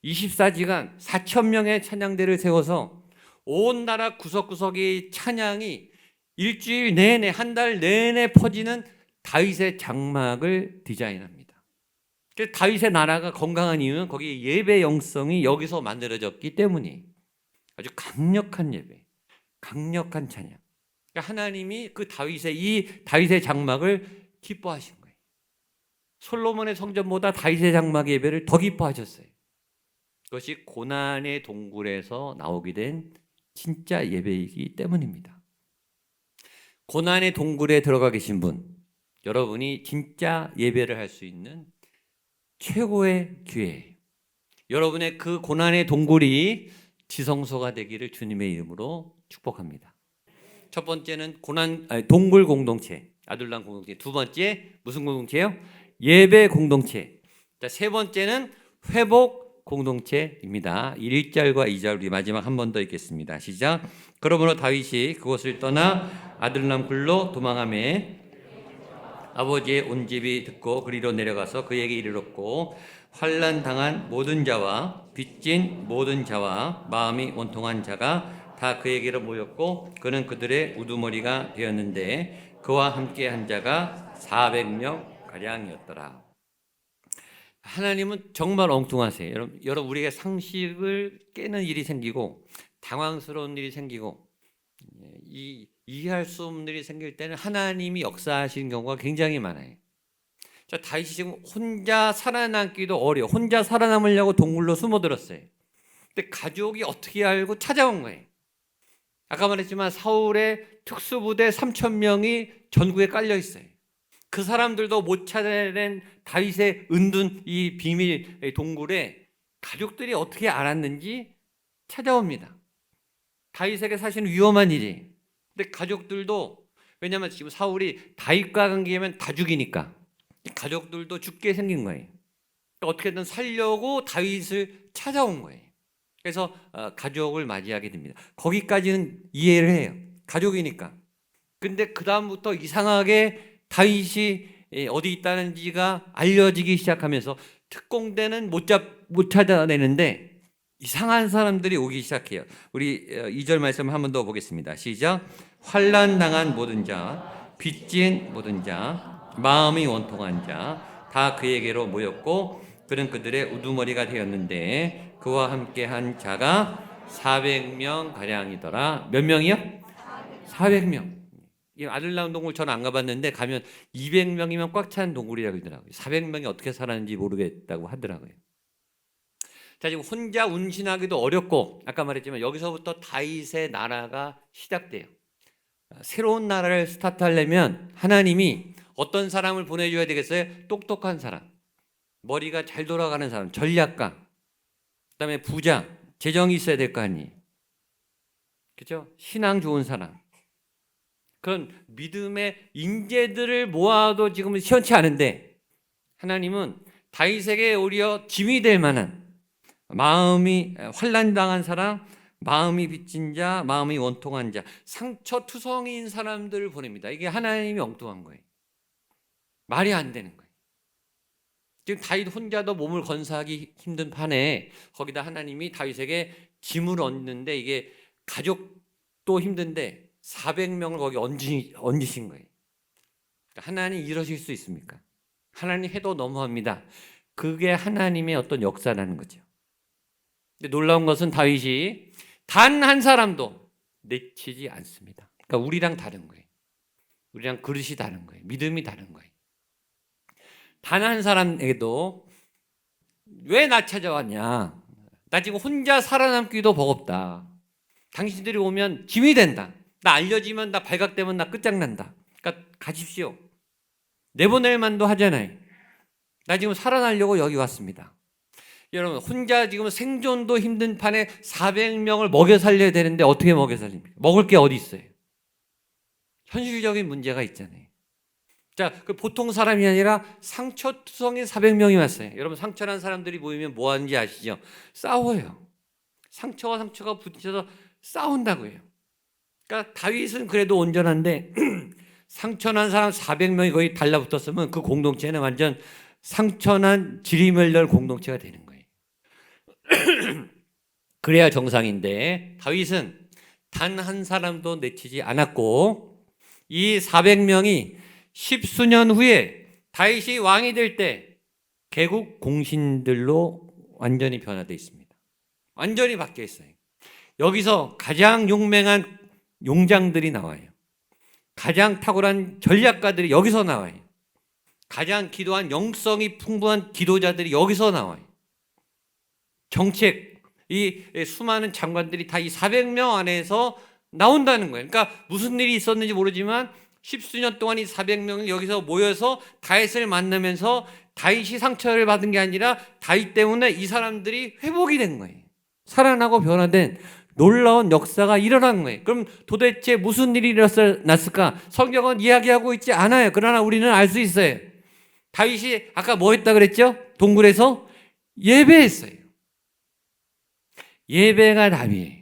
24시간 4,000명의 찬양대를 세워서 온 나라 구석구석의 찬양이 일주일 내내, 한 달 내내 퍼지는 다윗의 장막을 디자인합니다. 그래서 다윗의 나라가 건강한 이유는 거기 예배 영성이 여기서 만들어졌기 때문이에요. 아주 강력한 예배, 강력한 찬양. 그러니까 하나님이 그 다윗의 장막을 기뻐하신 거예요. 솔로몬의 성전보다 다윗의 장막 예배를 더 기뻐하셨어요. 그것이 고난의 동굴에서 나오게 된 진짜 예배이기 때문입니다. 고난의 동굴에 들어가 계신 분, 여러분이 진짜 예배를 할 수 있는 최고의 기회예요. 여러분의 그 고난의 동굴이 지성소가 되기를 주님의 이름으로 축복합니다. 첫 번째는 동굴 공동체, 아둘람 공동체. 두 번째 무슨 공동체예요? 예배 공동체. 자, 세 번째는 회복 공동체입니다. 1절과 2절 우리 마지막 한 번 더 읽겠습니다. 시작. 그러므로 다윗이 그곳을 떠나 아둘람 굴로 도망하매 아버지의 온 집이 듣고 그리로 내려가서 그에게 이르렀고 환난 당한 모든 자와 빚진 모든 자와 마음이 원통한 자가 다 그에게로 모였고 그는 그들의 우두머리가 되었는데 그와 함께 한 자가 400명 가량이었더라. 하나님은 정말 엉뚱하세요. 여러분 우리가 상식을 깨는 일이 생기고 당황스러운 일이 생기고 이해할 수 없는 일이 생길 때는 하나님이 역사하시는 경우가 굉장히 많아요. 자, 다윗이 지금 혼자 살아남기도 어려워. 혼자 살아남으려고 동굴로 숨어들었어요. 근데 가족이 어떻게 알고 찾아온 거예요. 아까 말했지만 사울의 특수부대 3,000명이 전국에 깔려 있어요. 그 사람들도 못 찾아낸 다윗의 은둔 이 비밀 동굴에 가족들이 어떻게 알았는지 찾아옵니다. 다윗에게 사실은 위험한 일이. 근데 가족들도, 왜냐하면 지금 사울이 다윗과 관계면 다 죽이니까 가족들도 죽게 생긴 거예요. 어떻게든 살려고 다윗을 찾아온 거예요. 그래서 가족을 맞이하게 됩니다. 거기까지는 이해를 해요. 가족이니까. 근데 그 다음부터 이상하게 다윗이 어디 있다는지가 알려지기 시작하면서 특공대는 못 찾아내는데 이상한 사람들이 오기 시작해요. 우리 2절 말씀 한 번 더 보겠습니다. 시작. 환난 당한 모든 자, 빚진 모든 자, 마음이 원통한 자 다 그에게로 모였고 그는 그들의 우두머리가 되었는데 그와 함께 한 자가 400명 가량이더라. 몇 명이요? 400명. 이 아들람 동굴 저는 안 가봤는데 가면 200명이면 꽉 찬 동굴이라고 그러더라고요. 400명이 어떻게 살았는지 모르겠다고 하더라고요. 자, 지금 혼자 운신하기도 어렵고 아까 말했지만 여기서부터 다윗의 나라가 시작돼요. 새로운 나라를 스타트하려면 하나님이 어떤 사람을 보내줘야 되겠어요? 똑똑한 사람, 머리가 잘 돌아가는 사람, 전략가, 그다음에 부자, 재정이 있어야 될 거 아니에요. 그렇죠? 신앙 좋은 사람. 그런 믿음의 인재들을 모아도 지금은 시원치 않은데 하나님은 다윗에게 오히려 짐이 될 만한 마음이 환난당한 사람, 마음이 빚진 자, 마음이 원통한 자, 상처투성이인 사람들을 보냅니다. 이게 하나님이 엉뚱한 거예요. 말이 안 되는 거예요. 지금 다윗 혼자도 몸을 건사하기 힘든 판에 거기다 하나님이 다윗에게 짐을 얹는데 이게 가족도 힘든데 400명을 거기 얹으신 거예요. 하나님 이러실 수 있습니까? 하나님 해도 너무합니다. 그게 하나님의 어떤 역사라는 거죠. 근데 놀라운 것은 다윗이 단 한 사람도 내치지 않습니다. 그러니까 우리랑 다른 거예요. 우리랑 그릇이 다른 거예요. 믿음이 다른 거예요. 단 한 사람에게도 왜 나 찾아왔냐? 나 지금 혼자 살아남기도 버겁다. 당신들이 오면 짐이 된다. 나 알려지면 나 발각되면 나 끝장난다. 그러니까 가십시오. 내보낼 만도 하잖아요. 나 지금 살아나려고 여기 왔습니다. 여러분 혼자 지금 생존도 힘든 판에 400명을 먹여 살려야 되는데 어떻게 먹여 살립니까? 먹을 게 어디 있어요? 현실적인 문제가 있잖아요. 자, 그 보통 사람이 아니라 상처투성인 400명이 왔어요. 여러분 상처난 사람들이 모이면 뭐 하는지 아시죠? 싸워요. 상처와 상처가 부딪혀서 싸운다고요. 그러니까 다윗은 그래도 온전한데 상처난 사람 400명이 거의 달라붙었으면 그 공동체는 완전 상처난 지리멸렬 공동체가 되는 거예요. 그래야 정상인데 다윗은 단 한 사람도 내치지 않았고 이 400명이 10수년 후에 다윗이 왕이 될 때 개국 공신들로 완전히 변화되어 있습니다. 완전히 바뀌어 있어요. 여기서 가장 용맹한 용장들이 나와요. 가장 탁월한 전략가들이 여기서 나와요. 가장 기도한 영성이 풍부한 기도자들이 여기서 나와요. 정책, 이 수많은 장관들이 다 이 400명 안에서 나온다는 거예요. 그러니까 무슨 일이 있었는지 모르지만 10수년 동안 이 400명이 여기서 모여서 다윗을 만나면서 다윗이 상처를 받은 게 아니라 다윗 때문에 이 사람들이 회복이 된 거예요. 살아나고 변화된 놀라운 역사가 일어난 거예요. 그럼 도대체 무슨 일이 일어났을까? 성경은 이야기하고 있지 않아요. 그러나 우리는 알 수 있어요. 다윗이 아까 뭐 했다 그랬죠? 동굴에서 예배했어요. 예배가 답이에요.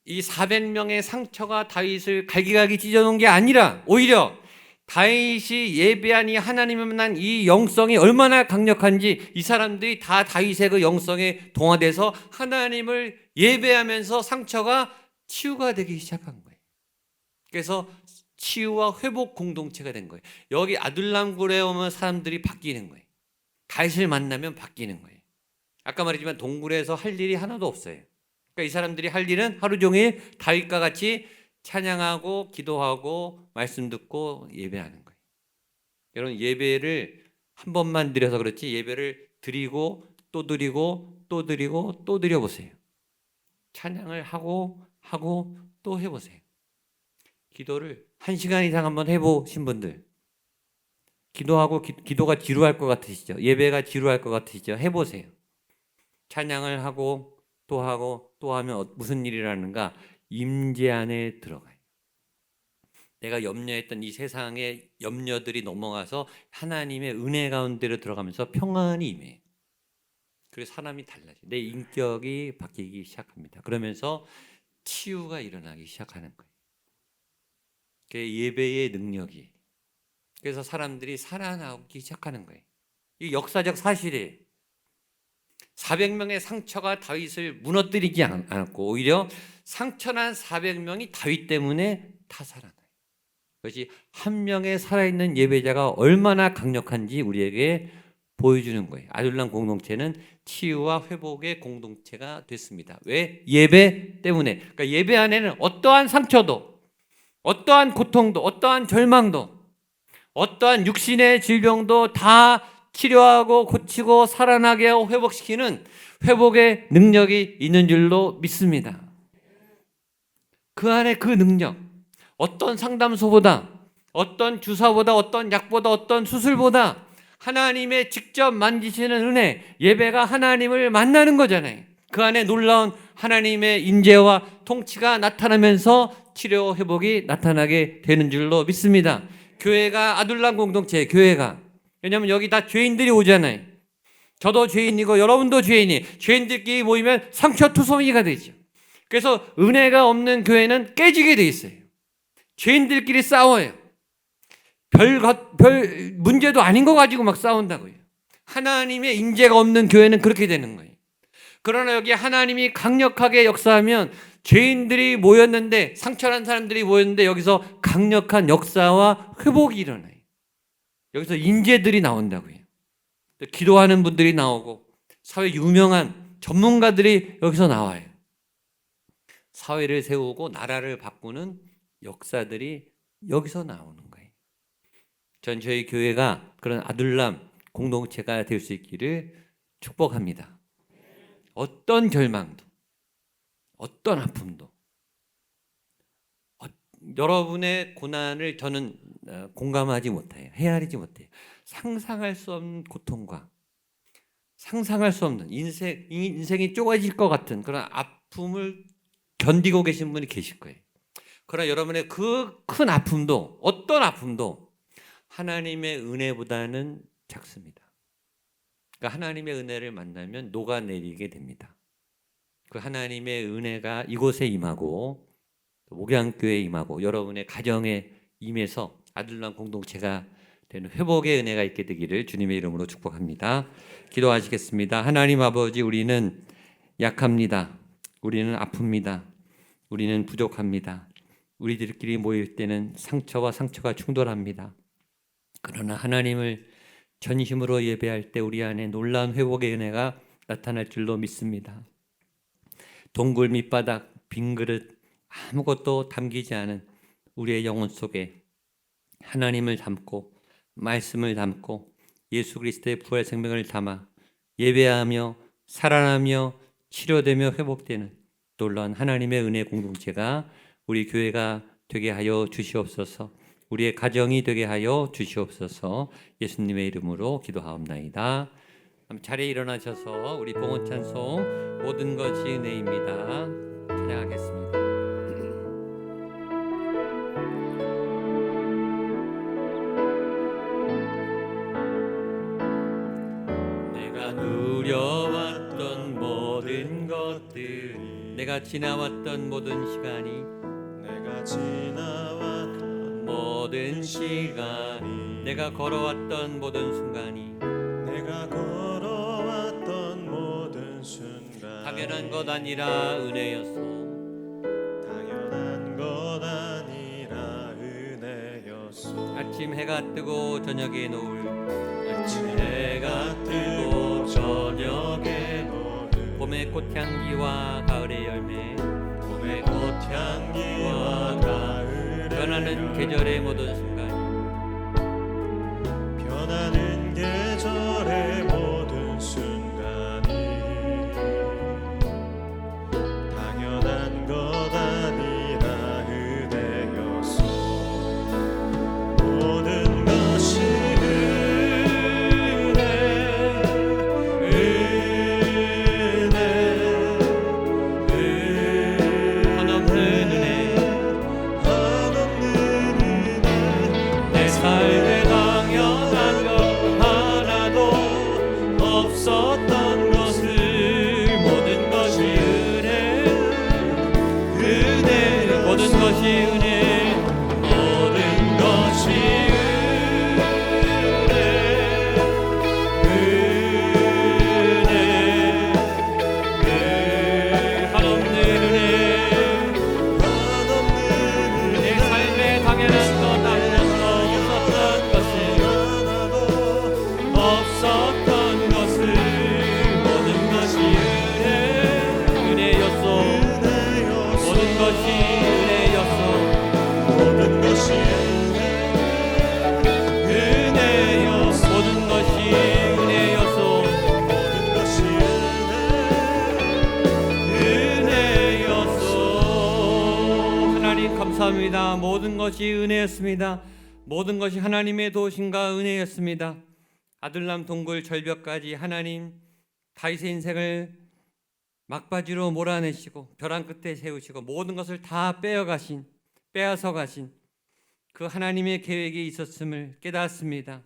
이 400명의 상처가 다윗을 갈기갈기 찢어놓은 게 아니라 오히려 다윗이 예배한 이 하나님을 만난 이 영성이 얼마나 강력한지 이 사람들이 다 다윗의 그 영성에 동화돼서 하나님을 예배하면서 상처가 치유가 되기 시작한 거예요. 그래서 치유와 회복 공동체가 된 거예요. 여기 아둘람 굴에 오면 사람들이 바뀌는 거예요. 다윗을 만나면 바뀌는 거예요. 아까 말했지만 동굴에서 할 일이 하나도 없어요. 그러니까 이 사람들이 할 일은 하루 종일 다윗과 같이 찬양하고 기도하고 말씀 듣고 예배하는 거예요. 여러분 예배를 한 번만 드려서 그렇지 예배를 드리고 또 드리고 또 드리고 또 드려보세요. 찬양을 하고 또 해보세요. 기도를 1시간 이상 한번 해보신 분들 기도하고 기도가 지루할 것 같으시죠? 예배가 지루할 것 같으시죠? 해보세요. 찬양을 하고 또 하면 무슨 일이 일어나는가? 임재 안에 들어가요. 내가 염려했던 이 세상의 염려들이 넘어가서 하나님의 은혜 가운데로 들어가면서 평안이 임해요. 그래서 사람이 달라져요. 내 인격이 바뀌기 시작합니다. 그러면서 치유가 일어나기 시작하는 거예요. 그게 예배의 능력이. 그래서 사람들이 살아나기 시작하는 거예요. 이 역사적 사실이에요. 400명의 상처가 다윗을 무너뜨리지 않았고 오히려 상처난 400명이 다윗 때문에 다 살아나요. 그것이 한 명의 살아있는 예배자가 얼마나 강력한지 우리에게 보여주는 거예요. 아둘람 공동체는 치유와 회복의 공동체가 됐습니다. 왜? 예배 때문에. 그러니까 예배 안에는 어떠한 상처도 어떠한 고통도 어떠한 절망도 어떠한 육신의 질병도 다 치료하고 고치고 살아나게 하고 회복시키는 회복의 능력이 있는 줄로 믿습니다. 그 안에 그 능력, 어떤 상담소보다, 어떤 주사보다, 어떤 약보다, 어떤 수술보다 하나님의 직접 만지시는 은혜, 예배가 하나님을 만나는 거잖아요. 그 안에 놀라운 하나님의 인재와 통치가 나타나면서 치료 회복이 나타나게 되는 줄로 믿습니다. 교회가 아둘람 공동체, 교회가 왜냐하면 여기 다 죄인들이 오잖아요. 저도 죄인이고 여러분도 죄인이. 죄인들끼리 모이면 상처투성이가 되죠. 그래서 은혜가 없는 교회는 깨지게 돼 있어요. 죄인들끼리 싸워요. 별 문제도 아닌 거 가지고 막 싸운다고요. 하나님의 인재가 없는 교회는 그렇게 되는 거예요. 그러나 여기 하나님이 강력하게 역사하면 죄인들이 모였는데 상처난 사람들이 모였는데 여기서 강력한 역사와 회복이 일어나요. 여기서 인재들이 나온다고요. 기도하는 분들이 나오고 사회 유명한 전문가들이 여기서 나와요. 사회를 세우고 나라를 바꾸는 역사들이 여기서 나오는 거예요. 전 저희 교회가 그런 아둘람 공동체가 될 수 있기를 축복합니다. 어떤 절망도 어떤 아픔도 여러분의 고난을 저는 공감하지 못해요. 헤아리지 못해요. 상상할 수 없는 고통과 상상할 수 없는 인생이 쪼개질 것 같은 그런 아픔을 견디고 계신 분이 계실 거예요. 그러나 여러분의 그 큰 아픔도, 어떤 아픔도 하나님의 은혜보다는 작습니다. 그러니까 하나님의 은혜를 만나면 녹아내리게 됩니다. 그 하나님의 은혜가 이곳에 임하고 목양교회에 임하고 여러분의 가정에 임해서 아들남 공동체가 되는 회복의 은혜가 있게 되기를 주님의 이름으로 축복합니다. 기도하시겠습니다. 하나님 아버지, 우리는 약합니다. 우리는 아픕니다. 우리는 부족합니다. 우리들끼리 모일 때는 상처와 상처가 충돌합니다. 그러나 하나님을 전심으로 예배할 때 우리 안에 놀라운 회복의 은혜가 나타날 줄로 믿습니다. 동굴 밑바닥, 빈 그릇, 아무것도 담기지 않은 우리의 영혼 속에 하나님을 담고 말씀을 담고 예수 그리스도의 부활 생명을 담아 예배하며 살아나며 치료되며 회복되는 놀라운 하나님의 은혜 공동체가 우리 교회가 되게 하여 주시옵소서. 우리의 가정이 되게 하여 주시옵소서. 예수님의 이름으로 기도하옵나이다. 자리에 일어나셔서 우리 봉헌 찬송 모든 것이 은혜입니다. 찬양하겠습니다. 내가 누려왔던 모든 것들이, 내가 지나왔던 모든 시간이, 내가 지나왔던 모든 시간이, 내가 걸어왔던 모든 순간이 내가 걸어왔던 모든 순간 당연한 것 아니라 은혜였소. 당연한 것 아니라 은혜였소. 아침 해가 뜨고 저녁에 노을, 아침 해가 뜨고 저녁에 노을, 봄의 꽃향기와 가을의 열매, 봄의 꽃향기와 가을의 변하는 계절의 모든 순간, 변하는 계절의 모든 순간이 당연한 것 아니라 은혜였소. 모든 것이 은혜, 한없는 은혜, 한없는 은혜. 내 삶에 당연한 것 하나도 없었던 것을 모든 것이 은혜, 모든 것이 은혜, 모든 것이 한없는 은혜, 내 삶에 당연한 것 아무것도 없었던 것을, 없었던 것을 모든 것이 은혜였소. 모든 것이 은혜였소. 모든 것이 은혜였소. 모든 것이 은혜였소. 모든 것이 은혜였소. 하나님 감사합니다. 모든 것이 은혜였습니다. 모든 것이 하나님의 도우심과 은혜였습니다. 아들남 동굴 절벽까지 하나님 다윗의 인생을 막바지로 몰아내시고 벼랑 끝에 세우시고 모든 것을 다 빼앗아 가신 그 하나님의 계획이 있었음을 깨닫습니다.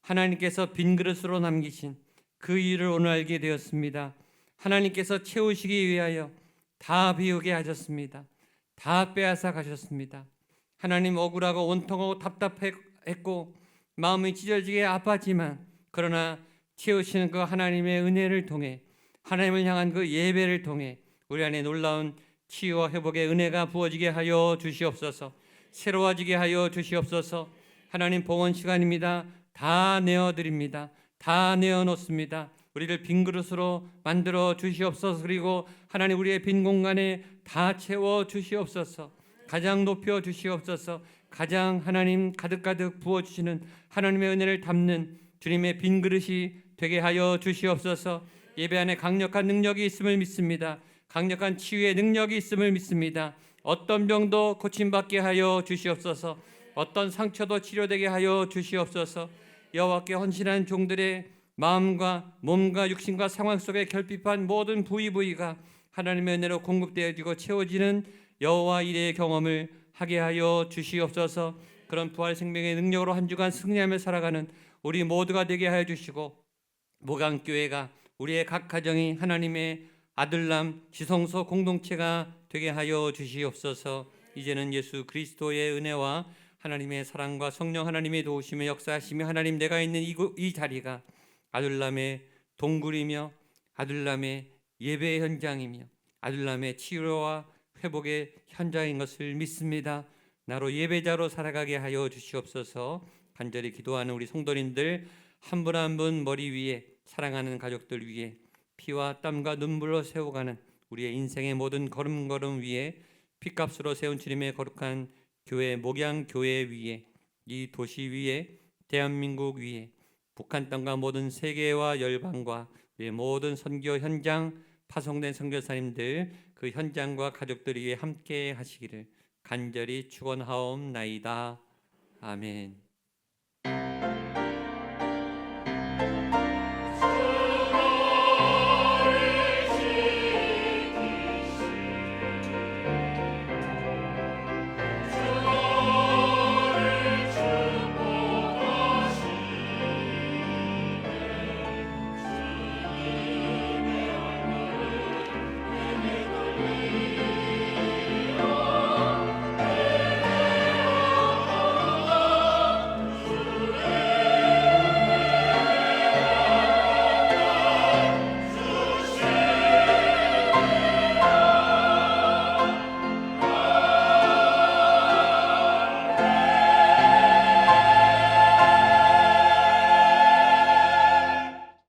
하나님께서 빈 그릇으로 남기신 그 일을 오늘 알게 되었습니다. 하나님께서 채우시기 위하여 다 비우게 하셨습니다. 다 빼앗아 가셨습니다. 하나님 억울하고 원통하고 답답했고 마음이 찢어지게 아팠지만 그러나 채우시는 그 하나님의 은혜를 통해 하나님을 향한 그 예배를 통해 우리 안에 놀라운 치유와 회복의 은혜가 부어지게 하여 주시옵소서. 새로워지게 하여 주시옵소서. 하나님 봉헌 시간입니다. 다 내어드립니다. 다 내어놓습니다. 우리를 빈 그릇으로 만들어 주시옵소서. 그리고 하나님 우리의 빈 공간에 다 채워 주시옵소서. 가장 높여 주시옵소서. 가장 하나님 가득가득 부어주시는 하나님의 은혜를 담는 주님의 빈 그릇이 되게 하여 주시옵소서. 예배 안에 강력한 능력이 있음을 믿습니다. 강력한 치유의 능력이 있음을 믿습니다. 어떤 병도 고침받게 하여 주시옵소서. 어떤 상처도 치료되게 하여 주시옵소서. 여호와께 헌신한 종들의 마음과 몸과 육신과 상황 속에 결핍한 모든 부위가 하나님의 은혜로 공급되어지고 채워지는 여호와 일의 경험을 하게 하여 주시옵소서. 그런 부활 생명의 능력으로 한 주간 승리하며 살아가는 우리 모두가 되게 하여 주시고, 목양교회가 우리의 각 가정이 하나님의 아들남 지성소 공동체가 되게 하여 주시옵소서. 이제는 예수 그리스도의 은혜와 하나님의 사랑과 성령 하나님의 도우심에 역사하시며 하나님 내가 있는 이 자리가 아들남의 동굴이며 아들남의 예배의 현장이며 아들남의 치료와 회복의 현장인 것을 믿습니다. 나로 예배자로 살아가게 하여 주시옵소서. 간절히 기도하는 우리 성도님들 한 분 한 분 머리 위에 사랑하는 가족들 위에 피와 땀과 눈물로 세워가는 우리의 인생의 모든 걸음걸음 위에 피값으로 세운 주님의 거룩한 교회 목양교회 위에 이 도시 위에 대한민국 위에 북한 땅과 모든 세계와 열방과 우리의 모든 선교 현장 파송된 선교사님들 그 현장과 가족들 위에 함께 하시기를 간절히 축원하옵나이다. 아멘.